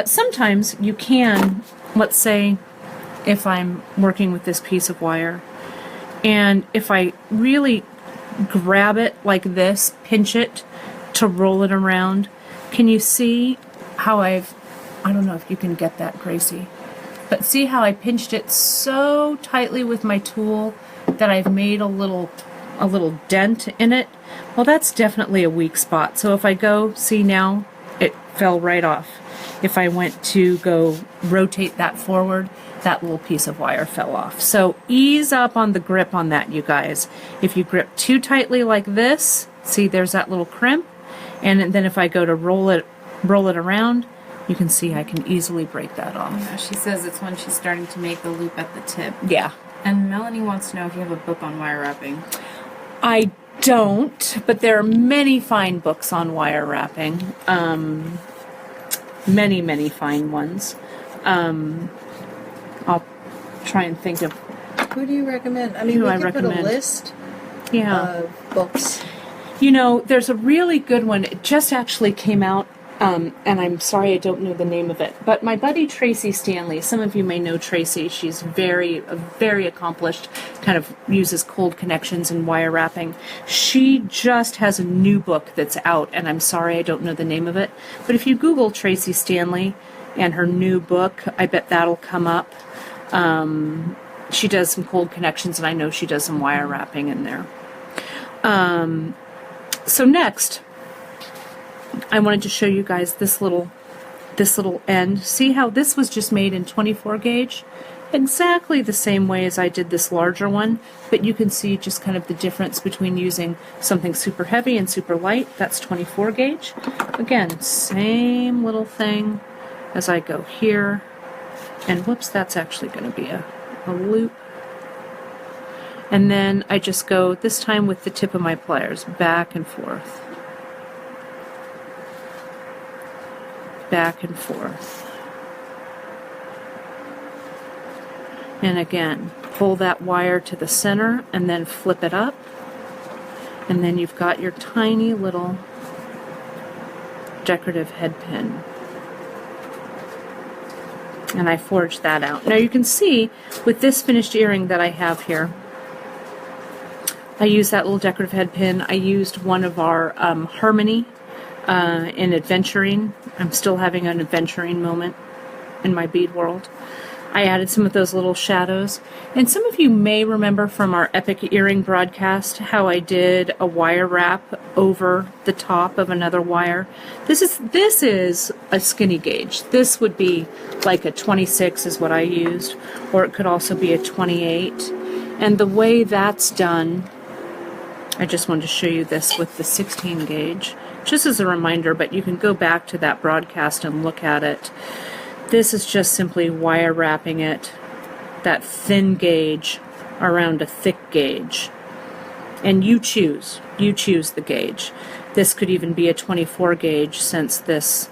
Sometimes you can, let's say, if I'm working with this piece of wire, and if I really grab it like this, pinch it to roll it around, can you see how I don't know if you can get that, Gracie, but see how I pinched it so tightly with my tool that I've made a little dent in it? Well, that's definitely a weak spot. So if I go, see now, it fell right off. If I went to go rotate that forward, that little piece of wire fell off. So ease up on the grip on that, you guys. If you grip too tightly like this, see there's that little crimp, and then if I go to roll it around, you can see I can easily break that off. Yeah, she says it's when she's starting to make the loop at the tip. Yeah, And Melanie wants to know if you have a book on wire wrapping. I don't, but there are many fine books on wire wrapping. Many, many fine ones. I'll try and think of. Who do you recommend? I mean, Who we I could put a recommend. list of books. You know, there's a really good one. It just actually came out, and I'm sorry I don't know the name of it. But my buddy Tracy Stanley, some of you may know Tracy. She's very accomplished, kind of uses cold connections and wire wrapping. She just has a new book that's out, and I'm sorry I don't know the name of it. But if you Google Tracy Stanley and her new book, I bet that'll come up. She does some cold connections, and I know she does some wire wrapping in there. So next, I wanted to show you guys this little end. See how this was just made in 24 gauge? Exactly the same way as I did this larger one, but you can see just kind of the difference between using something super heavy and super light. That's 24 gauge. Again, same little thing as I go here. And whoops, that's actually going to be a loop. And then I just go, this time with the tip of my pliers, back and forth. Back and forth. And again, pull that wire to the center and then flip it up. And then you've got your tiny little decorative head pin. And I forged that out. Now you can see with this finished earring that I have here, I used that little decorative head pin. I used one of our Harmony in adventuring. I'm still having an adventuring moment in my bead world. I added some of those little shadows. And some of you may remember from our Epic Earring broadcast how I did a wire wrap over the top of another wire. This is a skinny gauge. This would be like a 26 is what I used, or it could also be a 28. And the way that's done, I just wanted to show you this with the 16 gauge, just as a reminder, but you can go back to that broadcast and look at it. This is just simply wire wrapping it, that thin gauge around a thick gauge. And you choose the gauge. This could even be a 24 gauge since this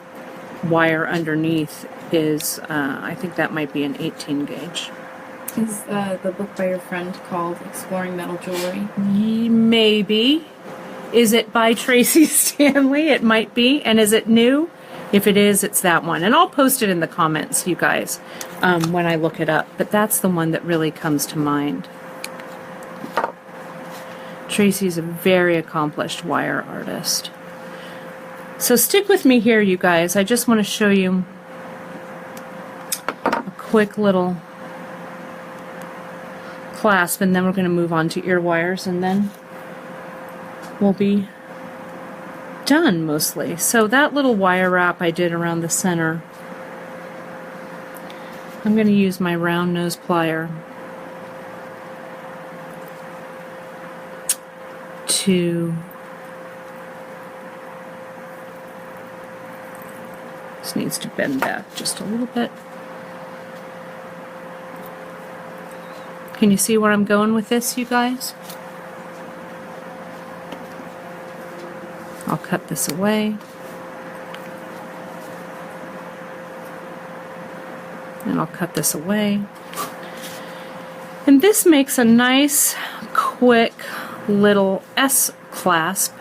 wire underneath is, I think that might be an 18 gauge. Is the book by your friend called Exploring Metal Jewelry? Maybe. Is it by Tracy Stanley? It might be. And is it new? If it is, it's that one. And I'll post it in the comments, you guys, when I look it up. But that's the one that really comes to mind. Tracy's a very accomplished wire artist. So stick with me here, you guys. I just want to show you a quick little clasp, and then we're going to move on to ear wires, and then we'll be done mostly. So that little wire wrap I did around the center, I'm going to use my round nose plier to this needs to bend back just a little bit. Can you see where I'm going with this, you guys? I'll cut this away. And I'll cut this away. And this makes a nice, quick little S-clasp.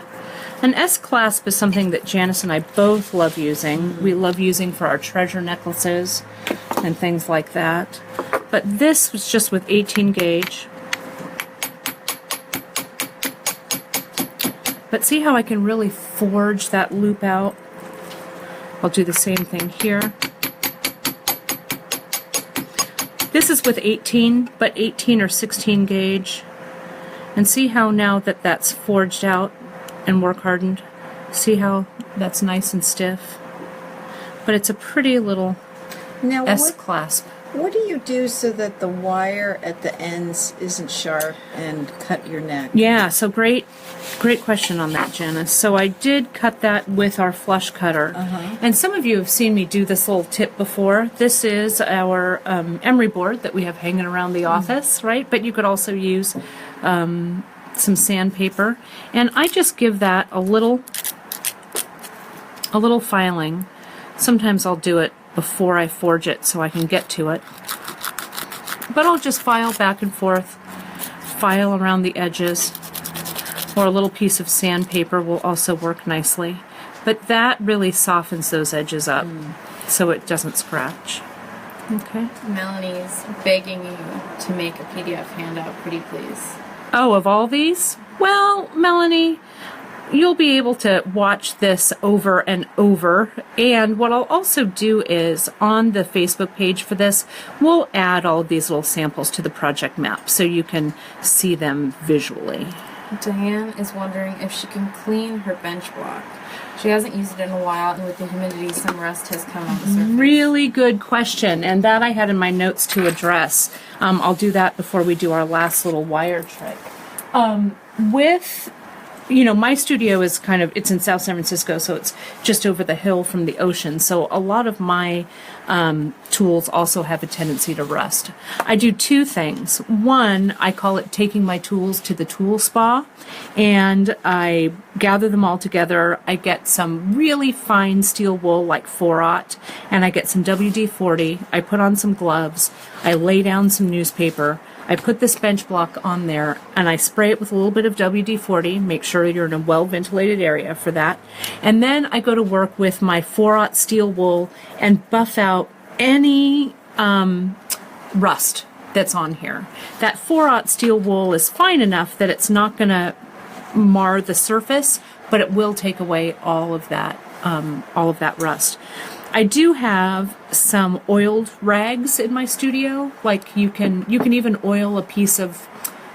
An S-clasp is something that Janice and I both love using. We love using for our treasure necklaces and things like that. But this was just with 18 gauge. But see how I can really forge that loop out? I'll do the same thing here. This is with 18, but 18 or 16 gauge. And see how now that that's forged out and work hardened? See how that's nice and stiff? But it's a pretty little S-clasp. What do you do so that the wire at the ends isn't sharp and cut your neck? Yeah, so great question on that, Janice. So I did cut that with our flush cutter. And some of you have seen me do this little tip before. This is our emery board that we have hanging around the office, right? But you could also use some sandpaper. And I just give that a little filing. Sometimes I'll do it before I forge it so I can get to it. But I'll just file back and forth, file around the edges, or a little piece of sandpaper will also work nicely. But that really softens those edges up so it doesn't scratch. Okay. Melanie's begging you to make a PDF handout, pretty please. Oh, of all these? Well, Melanie, you'll be able to watch this over and over. And what I'll also do is on the Facebook page for this, we'll add all of these little samples to the project map so you can see them visually. Diane is wondering if she can clean her bench block. She hasn't used it in a while, and with the humidity, some rust has come on the surface. Really good question, and that I had in my notes to address. I'll do that before we do our last little wire trick. My studio is it's in South San Francisco, so it's just over the hill from the ocean. So a lot of my tools also have a tendency to rust. I do two things. One, I call it taking my tools to the tool spa, and I gather them all together. I get some really fine steel wool like 4/0, and I get some WD-40. I put on some gloves. I lay down some newspaper. I put this bench block on there and I spray it with a little bit of WD-40. Make sure you're in a well-ventilated area for that. And then I go to work with my 4/0 steel wool and buff out any rust that's on here. That 4/0 steel wool is fine enough that it's not going to mar the surface, but it will take away all of that rust. I do have some oiled rags in my studio. Like you can even oil a piece of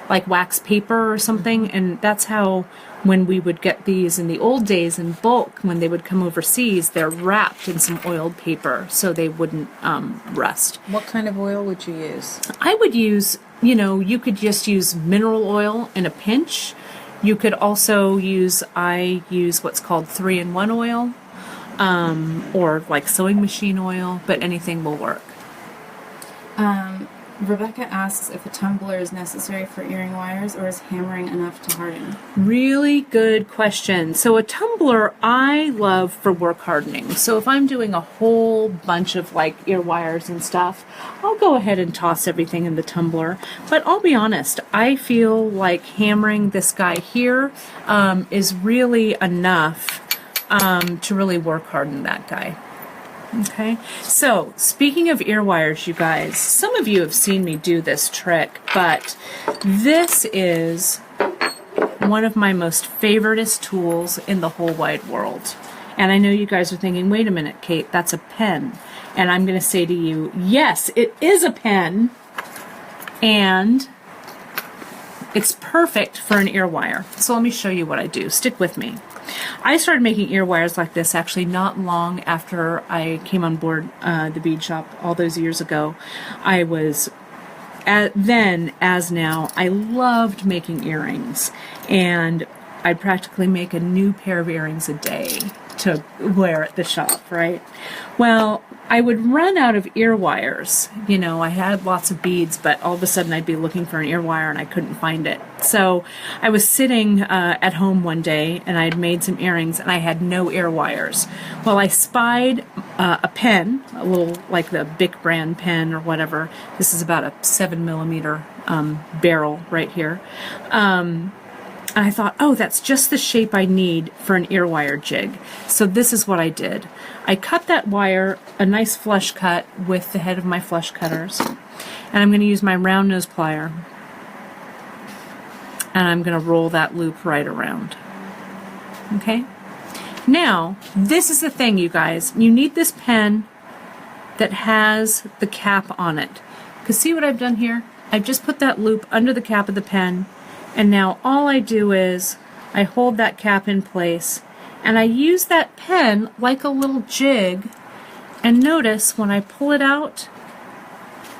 like wax paper or something, and that's how when we would get these in the old days in bulk, when they would come overseas, they're wrapped in some oiled paper so they wouldn't rust. What kind of oil would you use? I would use, you could just use mineral oil in a pinch. You could also I use what's called 3-in-1 oil. Or like sewing machine oil, but anything will work. Rebecca asks if a tumbler is necessary for earring wires, or is hammering enough to harden? Really good question. So a tumbler I love for work hardening. So if I'm doing a whole bunch of like ear wires and stuff, I'll go ahead and toss everything in the tumbler. But I'll be honest, I feel like hammering this guy here is really enough to really work harden that guy. Okay, so speaking of ear wires, you guys, some of you have seen me do this trick, but this is one of my most favoriteest tools in the whole wide world. And I know you guys are thinking, wait a minute, Kate, that's a pen. And I'm going to say to you, yes, it is a pen, and it's perfect for an ear wire. So let me show you what I do. Stick with me. I started making ear wires like this actually not long after I came on board the bead shop all those years ago. I was, then as now, I loved making earrings, and I'd practically make a new pair of earrings a day to wear at the shop, right? Well, I would run out of ear wires. I had lots of beads, but all of a sudden I'd be looking for an ear wire and I couldn't find it. So I was sitting at home one day and I had made some earrings and I had no ear wires. Well, I spied a pen, a little like the Bic brand pen or whatever. This is about a 7mm barrel right here. And I thought, oh, that's just the shape I need for an ear wire jig. So this is what I did. I cut that wire, a nice flush cut with the head of my flush cutters. And I'm going to use my round nose plier. And I'm going to roll that loop right around. Okay? Now, this is the thing, you guys. You need this pen that has the cap on it. Because see what I've done here? I've just put that loop under the cap of the pen. And now all I do is I hold that cap in place and I use that pen like a little jig, and notice when I pull it out,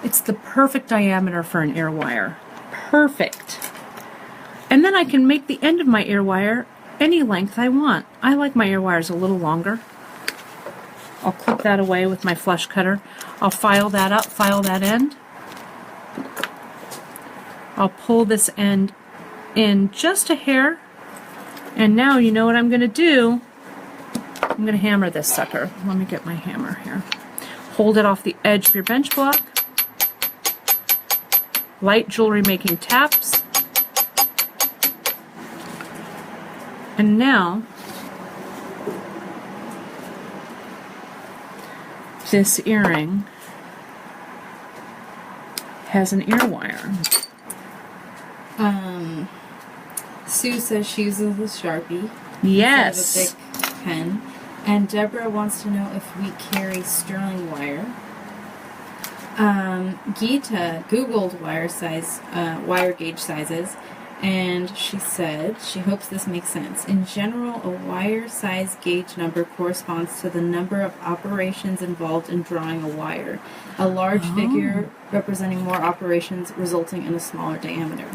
It's the perfect diameter for an ear wire. Perfect. And then I can make the end of my ear wire any length I want. I like my ear wires a little longer. I'll clip that away with my flush cutter. I'll file that up, file that end. I'll pull this end in just a hair. And now you know what I'm going to do. I'm going to hammer this sucker. Let me get my hammer here. Hold it off the edge of your bench block. Light jewelry making taps. And now this earring has an ear wire. Sue says she uses a Sharpie. Yes. Instead of a thick pen. And Deborah wants to know if we carry sterling wire. Geeta Googled wire gauge sizes, and she said she hopes this makes sense. In general, a wire size gauge number corresponds to the number of operations involved in drawing a wire. A large figure representing more operations resulting in a smaller diameter.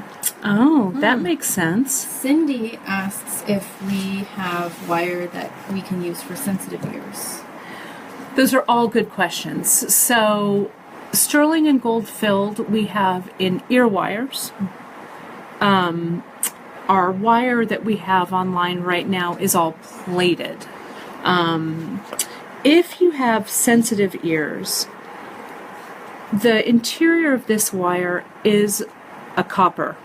Oh, that makes sense. Cindy asks if we have wire that we can use for sensitive ears. Those are all good questions. So, sterling and gold filled we have in ear wires. Our wire that we have online right now is all plated. If you have sensitive ears, the interior of this wire is a copper.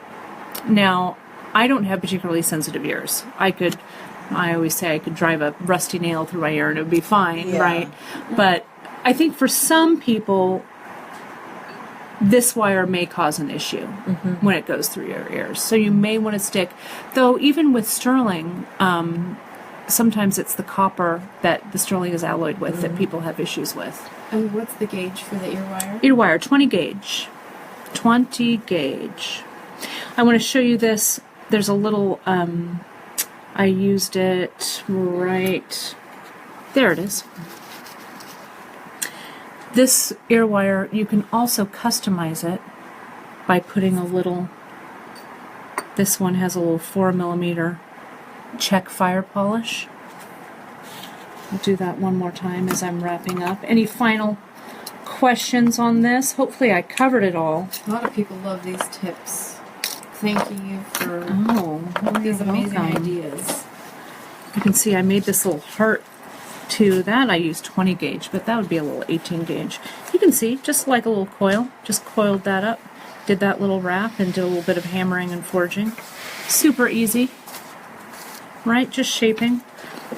Now, I don't have particularly sensitive ears. I always say I could drive a rusty nail through my ear and it would be fine, right? But I think for some people, this wire may cause an issue when it goes through your ears. So you may want to stick, though even with sterling, sometimes it's the copper that the sterling is alloyed with that people have issues with. And what's the gauge for the ear wire? Ear wire, 20 gauge. 20 gauge. I want to show you this. There's a little, I used it right, there it is. This ear wire, you can also customize it by putting a little, this one has a little 4mm check fire polish. I'll do that one more time as I'm wrapping up. Any final questions on this? Hopefully I covered it all. A lot of people love these tips. Thank you for these you're amazing welcome. ideas. You can see I made this little heart to that. I used 20 gauge, but that would be a little 18 gauge. You can see, just like a little coil, just coiled that up, did that little wrap, and did a little bit of hammering and forging. Super easy, right? Just shaping.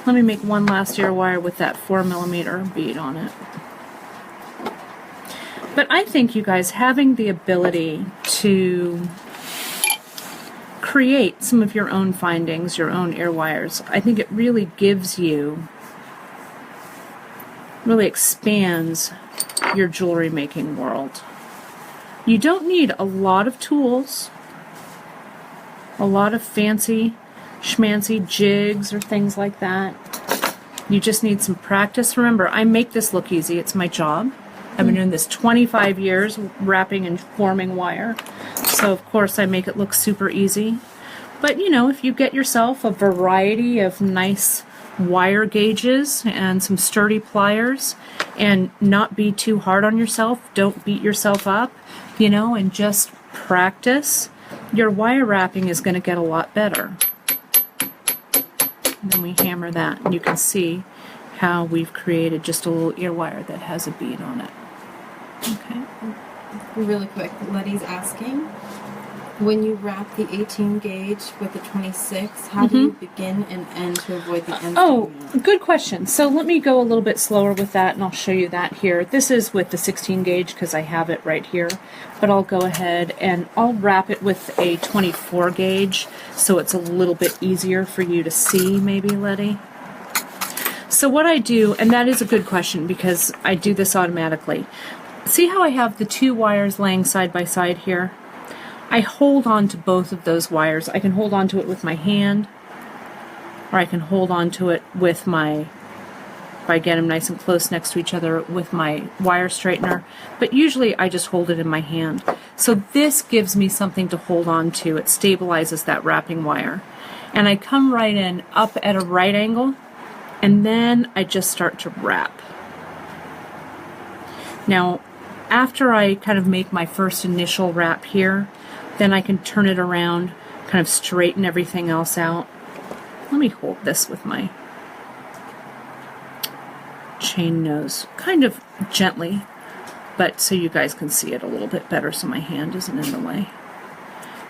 Let me make one last ear wire with that 4mm bead on it. But I think you guys having the ability to create some of your own findings, your own ear wires, I think it really gives you, really expands your jewelry making world. You don't need a lot of tools, a lot of fancy schmancy jigs or things like that. You just need some practice. Remember, I make this look easy. It's my job. I've been doing this 25 years, wrapping and forming wire. So, of course, I make it look super easy. But, you know, if you get yourself a variety of nice wire gauges and some sturdy pliers and not be too hard on yourself, don't beat yourself up, you know, and just practice, your wire wrapping is going to get a lot better. And then we hammer that, and you can see how we've created just a little ear wire that has a bead on it. Okay. Really quick, Letty's asking, when you wrap the 18 gauge with the 26, how do you begin and end to avoid the ends? Oh, good question. So let me go a little bit slower with that, and I'll show you that here. This is with the 16 gauge because I have it right here, but I'll go ahead and I'll wrap it with a 24 gauge so it's a little bit easier for you to see, maybe, Letty. So what I do, and that is a good question because I do this automatically. See how I have the two wires laying side by side here? I hold on to both of those wires. I can hold on to it with my hand, or I can hold on to it with my if I get them nice and close next to each other with my wire straightener, but usually I just hold it in my hand. So this gives me something to hold on to. It stabilizes that wrapping wire. And I come right in up at a right angle, and then I just start to wrap. Now, after I kind of make my first initial wrap here, then I can turn it around, kind of straighten everything else out. Let me hold this with my chain nose, kind of gently, but so you guys can see it a little bit better so my hand isn't in the way.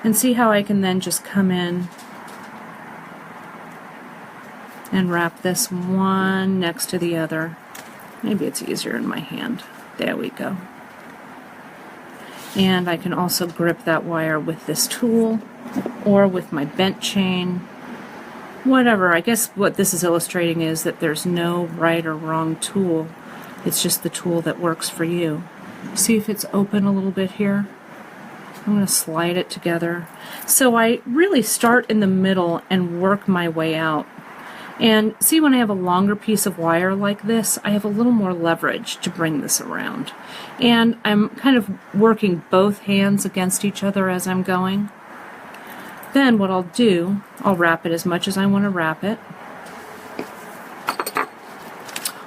And see how I can then just come in and wrap this one next to the other. Maybe it's easier in my hand. There we go. And I can also grip that wire with this tool or with my bent chain. Whatever. I guess what this is illustrating is that there's no right or wrong tool. It's just the tool that works for you. See if it's open a little bit here? I'm going to slide it together. So I really start in the middle and work my way out. And see, when I have a longer piece of wire like this, I have a little more leverage to bring this around. And I'm kind of working both hands against each other as I'm going. Then what I'll do, I'll wrap it as much as I want to wrap it.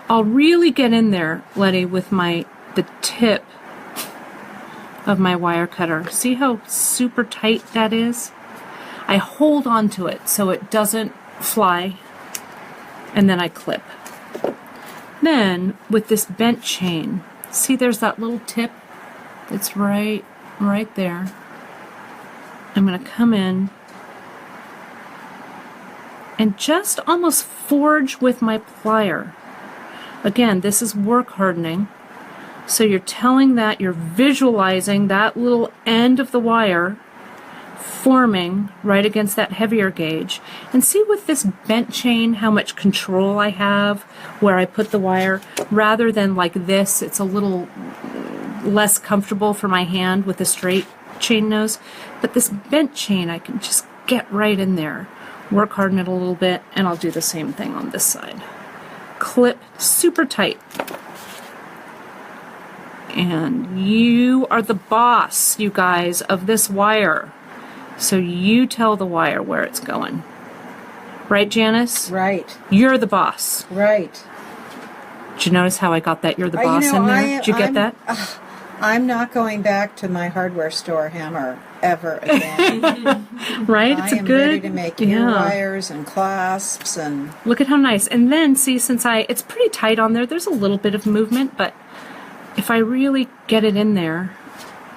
I'll really get in there, Letty, with the tip of my wire cutter. See how super tight that is? I hold on to it so it doesn't fly. And then I clip. Then with this bent chain, see there's that little tip? It's right there. I'm going to come in and just almost forge with my plier. Again, this is work hardening. So you're you're visualizing that little end of the wire forming right against that heavier gauge. And see with this bent chain how much control I have where I put the wire, rather than like this. It's a little less comfortable for my hand with a straight chain nose, but this bent chain I can just get right in there, work harden it a little bit, and I'll do the same thing on this side. Clip super tight. And you are the boss, you guys, of this wire. So you tell the wire where it's going. Right, Janice? Right. You're the boss. Right. Did you notice how I got that you're the boss in there? Did you get that? I'm not going back to my hardware store hammer ever again. Right? I am ready to make ear wires and clasps and... Look at how nice. And then, see, since it's pretty tight on there, there's a little bit of movement, but if I really get it in there,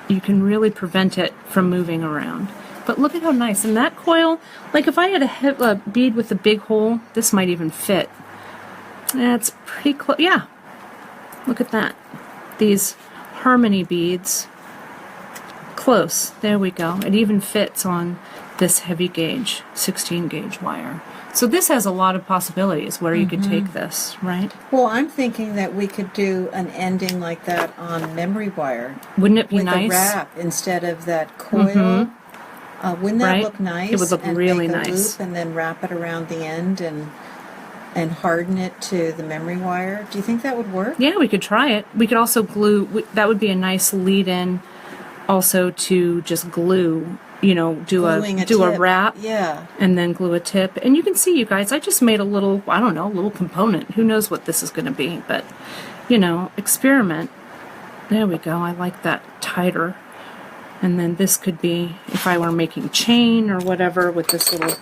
you can really prevent it from moving around. But look at how nice. And that coil, like if I had a bead with a big hole, this might even fit. That's pretty close. Yeah. Look at that. These harmony beads. Close. There we go. It even fits on this heavy gauge, 16 gauge wire. So this has a lot of possibilities where you could take this, right? Well, I'm thinking that we could do an ending like that on memory wire. Wouldn't it be with nice? With a wrap instead of that coil. Wouldn't that look nice? It would look really make a nice. Loop and then wrap it around the end and harden it to the memory wire. Do you think that would work? Yeah, we could try it. We could also glue. That would be a nice lead-in, also to just glue. You know, do a wrap. Yeah. And then glue a tip. And you can see, you guys, I just made a little, I don't know, a little component. Who knows what this is going to be? But you know, experiment. There we go. I like that tighter. And then this could be, if I were making chain or whatever with this little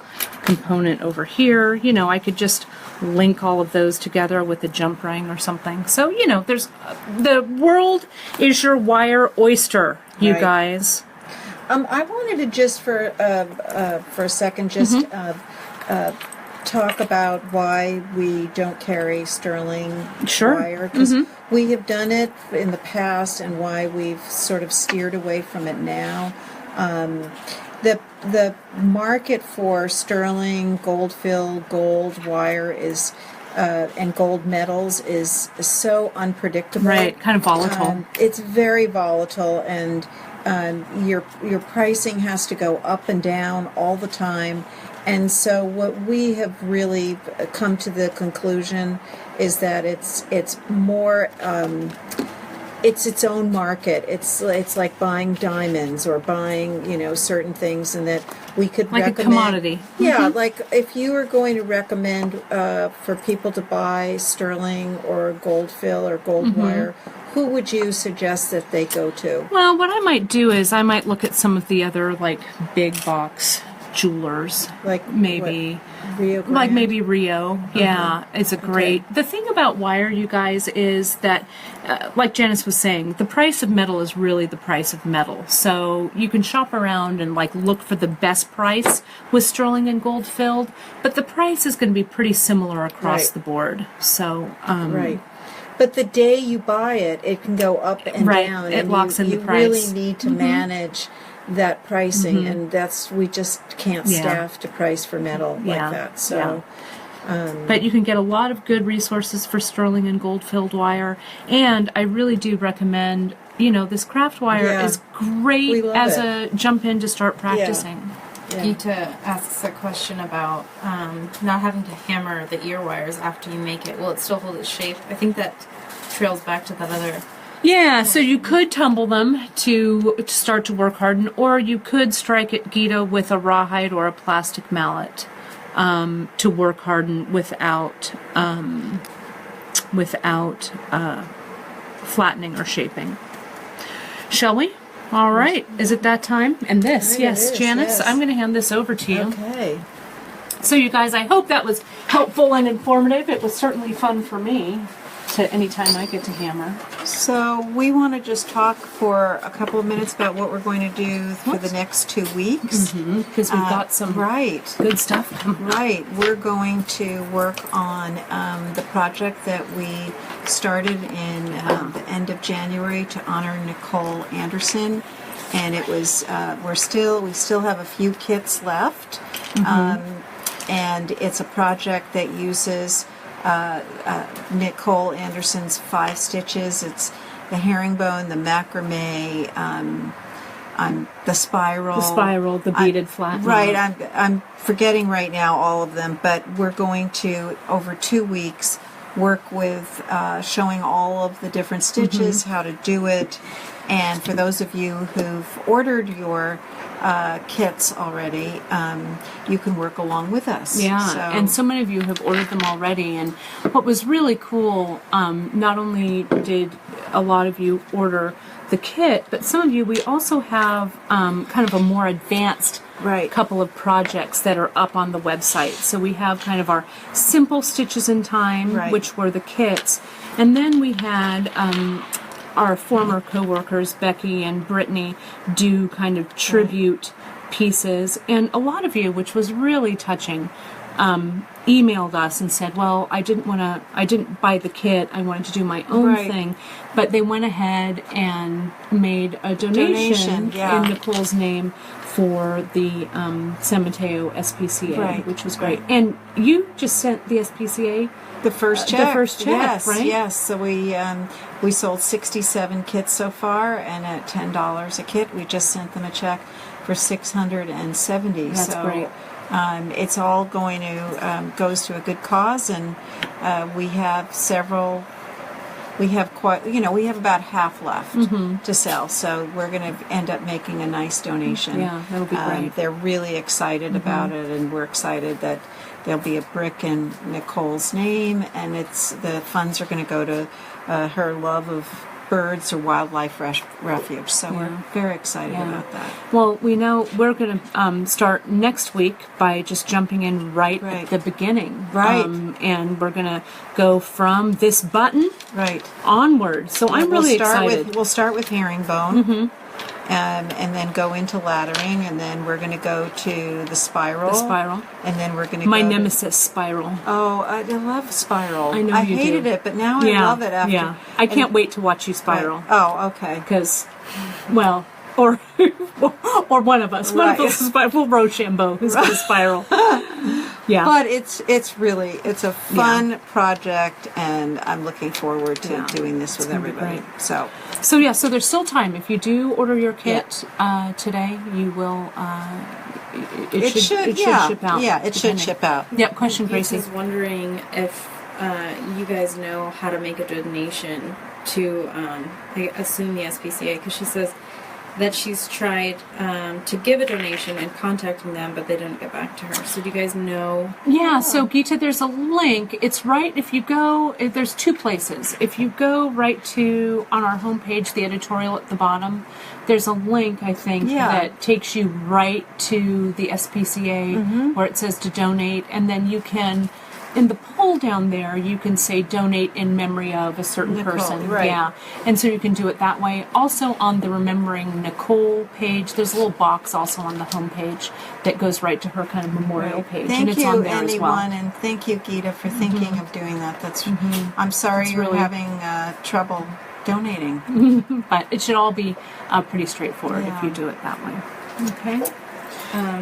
component over here, you know, I could just link all of those together with a jump ring or something. So, you know, there's, the world is your wire oyster, you guys. I wanted to just for a second just talk about why we don't carry sterling wire, because we have done it in the past and why we've sort of steered away from it now. The market for sterling, gold-filled, gold wire is and gold metals is so unpredictable. Right, kind of volatile. It's very volatile, and your pricing has to go up and down all the time. And so what we have really come to the conclusion is that it's more it's its own market. It's like buying diamonds or buying, certain things, and that we could like recommend, a commodity. Yeah, like if you were going to recommend for people to buy sterling or gold fill or gold wire, who would you suggest that they go to? Well, what I might do is I might look at some of the other like big box jewelers, Like maybe. what? Rio Grande? Like maybe Rio, yeah, it's a great. The thing about wire, you guys, is that, like Janice was saying, the price of metal is really the price of metal. So you can shop around and like look for the best price with sterling and gold filled, but the price is going to be pretty similar across Right. the board. So Right. But the day you buy it, it can go up and Right. down. It and locks in the you price. really need to manage that pricing, and we just can't Yeah. staff to price for metal Yeah. like that. So, But you can get a lot of good resources for sterling and gold filled wire, and I really do recommend. This craft wire Yeah. is We great love as it. a jump in to start practicing. yeah. Gita asks a question about not having to hammer the ear wires after you make it. Will it still hold its shape? I think that trails back to that other. Yeah, so you could tumble them to start to work harden, or you could strike it, Gita, with a rawhide or a plastic mallet to work harden without flattening or shaping. Shall we? All right. Is it that time? And this, Right, yes, it is, Janice, yes. I'm going to hand this over to you. Okay. So you guys, I hope that was helpful and informative. It was certainly fun for me to anytime I get to hammer. So we want to just talk for a couple of minutes about what we're going to do for the next 2 weeks. Because we've got some Right. good stuff coming up. Right. We're going to work on the project that we started in the end of January to honor Nicole Anderson, and it was we still have a few kits left, and it's a project that uses Nicole Anderson's 5 stitches. It's the herringbone, the macrame, the spiral, The beaded flat. Right, I'm forgetting right now all of them, but we're going to, over 2 weeks, work with showing all of the different stitches, how to do it, and for those of you who've ordered your kits already, you can work along with us. Yeah, and so many of you have ordered them already. And what was really cool, not only did a lot of you order the kit, but some of you, we also have kind of a more advanced couple of projects that are up on the website. So we have kind of our simple stitches in time, which were the kits. And then we had our former co-workers, Becky and Brittany, do kind of tribute pieces. And a lot of you, which was really touching, emailed us and said, well, I didn't buy the kit, I wanted to do my own thing. But they went ahead and made a donation in Nicole's name for the San Mateo SPCA, which was great. And you just sent the SPCA the first check. Yes, right? Yes. So we sold 67 kits so far, and at $10 a kit, we just sent them a check for $670. That's great. It's all going to goes to a good cause, and we have several. We have we have about half left to sell, so we're going to end up making a nice donation. Yeah, that'll be great. They're really excited about it, and we're excited that there'll be a brick in Nicole's name, and the funds are going to go to her love of birds or wildlife refuge. So we're very excited about that. Well, we know we're going to start next week by just jumping in right at the beginning. Right. And we're going to go from this button onward. So I'm really excited. We'll start with herringbone. And then go into laddering, and then we're going to go to the spiral. And then we're going to my nemesis, spiral. Oh, I love spiral. I know I you hated do. it, but now I love it after. Yeah, I can't wait to watch you spiral. Oh, okay. Because, well, or one of us. One of us is spiral. We'll Rochambeau who's going to spiral. Yeah. But it's a fun project, and I'm looking forward to doing this with everybody. So there's still time. If you do order your kit today, you will It should ship out. Yeah, it should depending. ship out. Yep. Question, Grace Gracie. is wondering if you guys know how to make a donation to, I assume the SPCA, because she says that she's tried to give a donation and contacting them, but they didn't get back to her. So do you guys know? Yeah, so Gita, there's a link. It's right, if you go, there's two places. If you go right to, on our homepage, the editorial at the bottom, there's a link, I think, that takes you right to the SPCA where it says to donate, and then you can, in the poll down there, you can say donate in memory of a certain Nicole, person. right. Yeah. And so you can do it that way. Also on the Remembering Nicole page, there's a little box also on the homepage that goes right to her kind of memorial page. Thank and it's you, on there as well. anyone, and thank you, Gita, for thinking of doing that. That's. I'm sorry It's you're really- having trouble donating. But it should all be pretty straightforward if Yeah. you do it that way. Okay.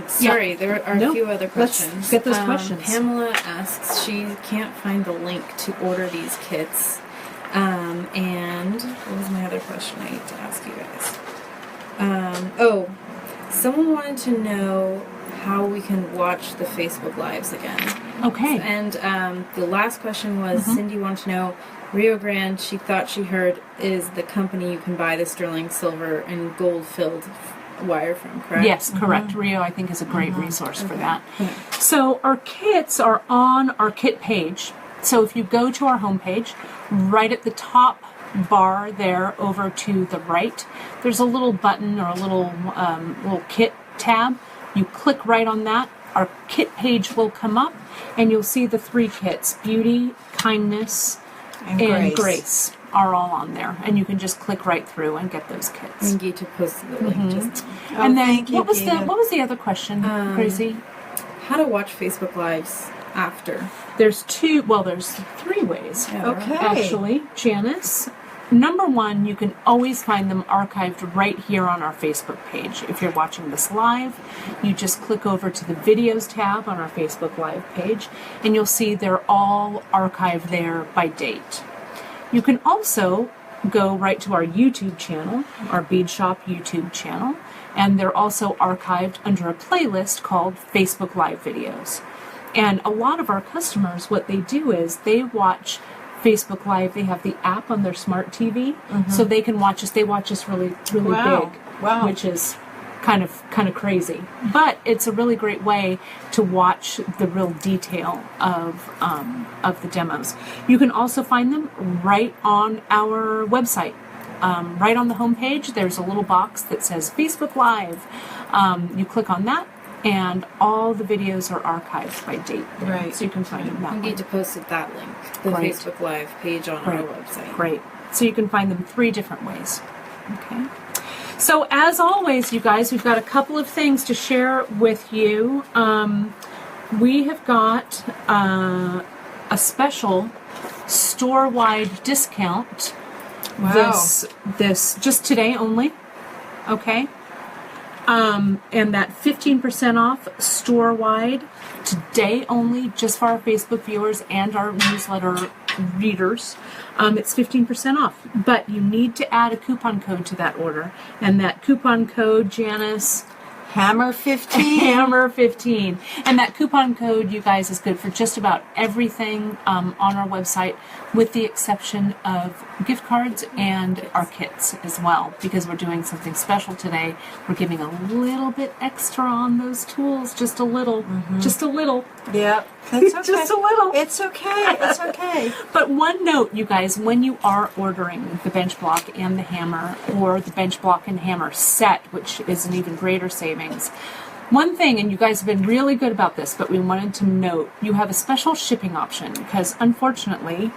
Sorry, there are No, a few other let's questions. get those questions. Pamela asks, she can't find the link to order these kits. And what was my other question I need to ask you guys? Someone wanted to know how we can watch the Facebook Lives again. Okay. And the last question was, Cindy wanted to know, Rio Grande, she thought she heard, is the company you can buy the sterling silver and gold filled wire from, correct? Yes, correct. Rio, I think, is a great resource for that. So our kits are on our kit page. So if you go to our homepage, right at the top bar there over to the right, there's a little button or a little kit tab. You click right on that. Our kit page will come up, and you'll see the three kits: Beauty, Kindness, and Grace are all on there, and you can just click right through and get those kits. And Gita posted the link just now. And then thank you, what was Gita. the other question, Gracie? How to watch Facebook Lives after. There's three ways. Okay. Actually, Janice. Number one, you can always find them archived right here on our Facebook page. If you're watching this live, you just click over to the videos tab on our Facebook Live page, and you'll see they're all archived there by date. You can also go right to our YouTube channel, our Bead Shop YouTube channel, and they're also archived under a playlist called Facebook Live Videos. And a lot of our customers, what they do is they watch Facebook Live. They have the app on their smart TV, so they can watch us. They watch us really Wow. big, Wow. which is kind of crazy. But it's a really great way to watch the real detail of the demos. You can also find them right on our website. Right on the homepage, there's a little box that says Facebook Live. You click on that, and all the videos are archived by date. Right. So you can find them that And way. Gita posted that link, the Right. Facebook Live page on our website. Great. So you can find them three different ways. Okay. So as always, you guys, we've got a couple of things to share with you. We have got a special store-wide discount. Wow. This just today only. Okay. And that 15% off store-wide today only, just for our Facebook viewers and our newsletter readers. It's 15% off, but you need to add a coupon code to that order, and that coupon code, Janice, Hammer 15. Hammer 15. And that coupon code, you guys, is good for just about everything on our website, with the exception of gift cards and our kits as well, because we're doing something special today. We're giving a little bit extra on those tools, just a little, just a little. Yep. That's okay. Just a little. It's okay. It's okay. But one note, you guys, when you are ordering the bench block and the hammer, or the bench block and hammer set, which is an even greater savings, one thing, and you guys have been really good about this, but we wanted to note, you have a special shipping option, because unfortunately,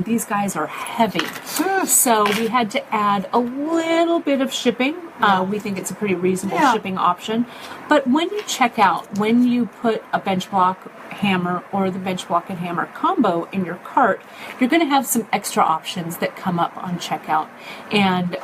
these guys are heavy. So we had to add a little bit of shipping. We think it's a pretty reasonable shipping option. But when you check out, when you put a bench block hammer or the bench block and hammer combo in your cart, you're going to have some extra options that come up on checkout. And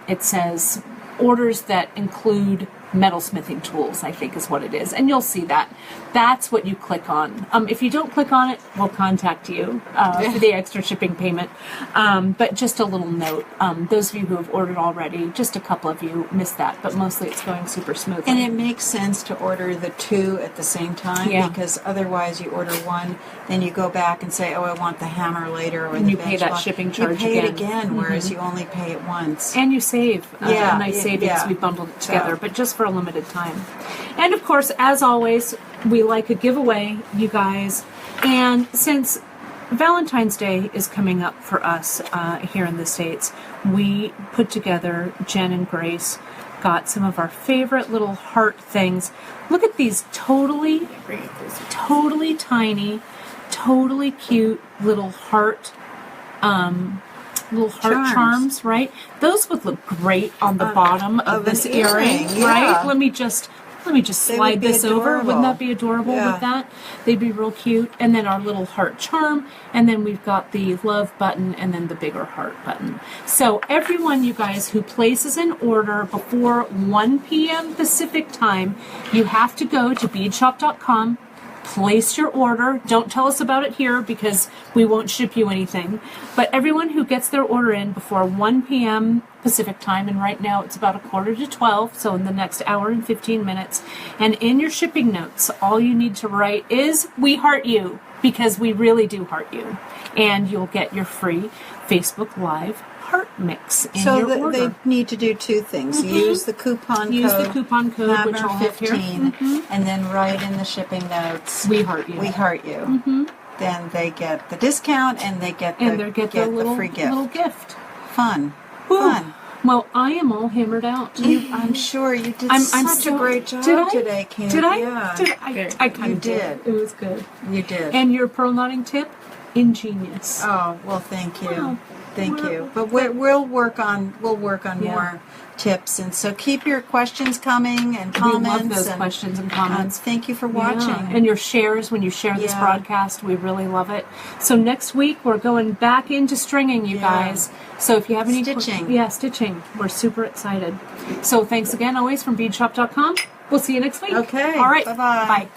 it says orders that include metalsmithing tools, I think is what it is. And you'll see that. That's what you click on. If you don't click on it, we'll contact you for the extra shipping payment. But just a little note, those of you who have ordered already, just a couple of you missed that, but mostly it's going super smoothly. And it makes sense to order the two at the same time, because otherwise you order one, then you go back and say, oh, I want the hammer later, or and the you pay that bench shipping block. charge You pay again. it again, whereas you only pay it once. And you save a nice savings. yeah. We bundled it together, but just for a limited time. And of course, as always, we like a giveaway, you guys. And since Valentine's Day is coming up for us here in the States, we put together, Jen and Grace got some of our favorite little heart things. Look at these totally tiny, totally cute little heart charms, right? Those would look great on the bottom of this earring, right? Let me just slide this over. Wouldn't that be adorable with that? They'd be real cute. And then our little heart charm, and then we've got the love button, and then the bigger heart button. So everyone, you guys, who places an order before 1 p.m. Pacific time, you have to go to beadshop.com, place your order. Don't tell us about it here because we won't ship you anything. But everyone who gets their order in before 1 p.m. Pacific time, and right now it's about 11:45, so in the next hour and 15 minutes, and in your shipping notes, all you need to write is, we heart you, because we really do heart you. And you'll get your free Facebook Live heart mix in your order. So they need to do two things. Use the coupon code. Use the coupon code, which I'll have here. 15, and then write in the shipping notes, we heart you. We heart you. Then they get the discount, and they get the free gift. Little gift. Fun. Whew. Fun. Well, I am all hammered out. I'm sure you did such a great job today, Kim. Did I? Yeah. I kind of did. It was good. You did. And your pearl knotting tip? Ingenious. Oh, well, thank you. Wow. Thank you. But we'll work on more tips, and so keep your questions coming and comments. We love those questions and comments. Thank you for watching. Yeah. And your shares when you share this broadcast, we really love it. So next week we're going back into stringing, you guys. So if you have any stitching, stitching, we're super excited. So thanks again, always from beadshop.com. We'll see you next week. Okay. All right. Bye-bye. Bye.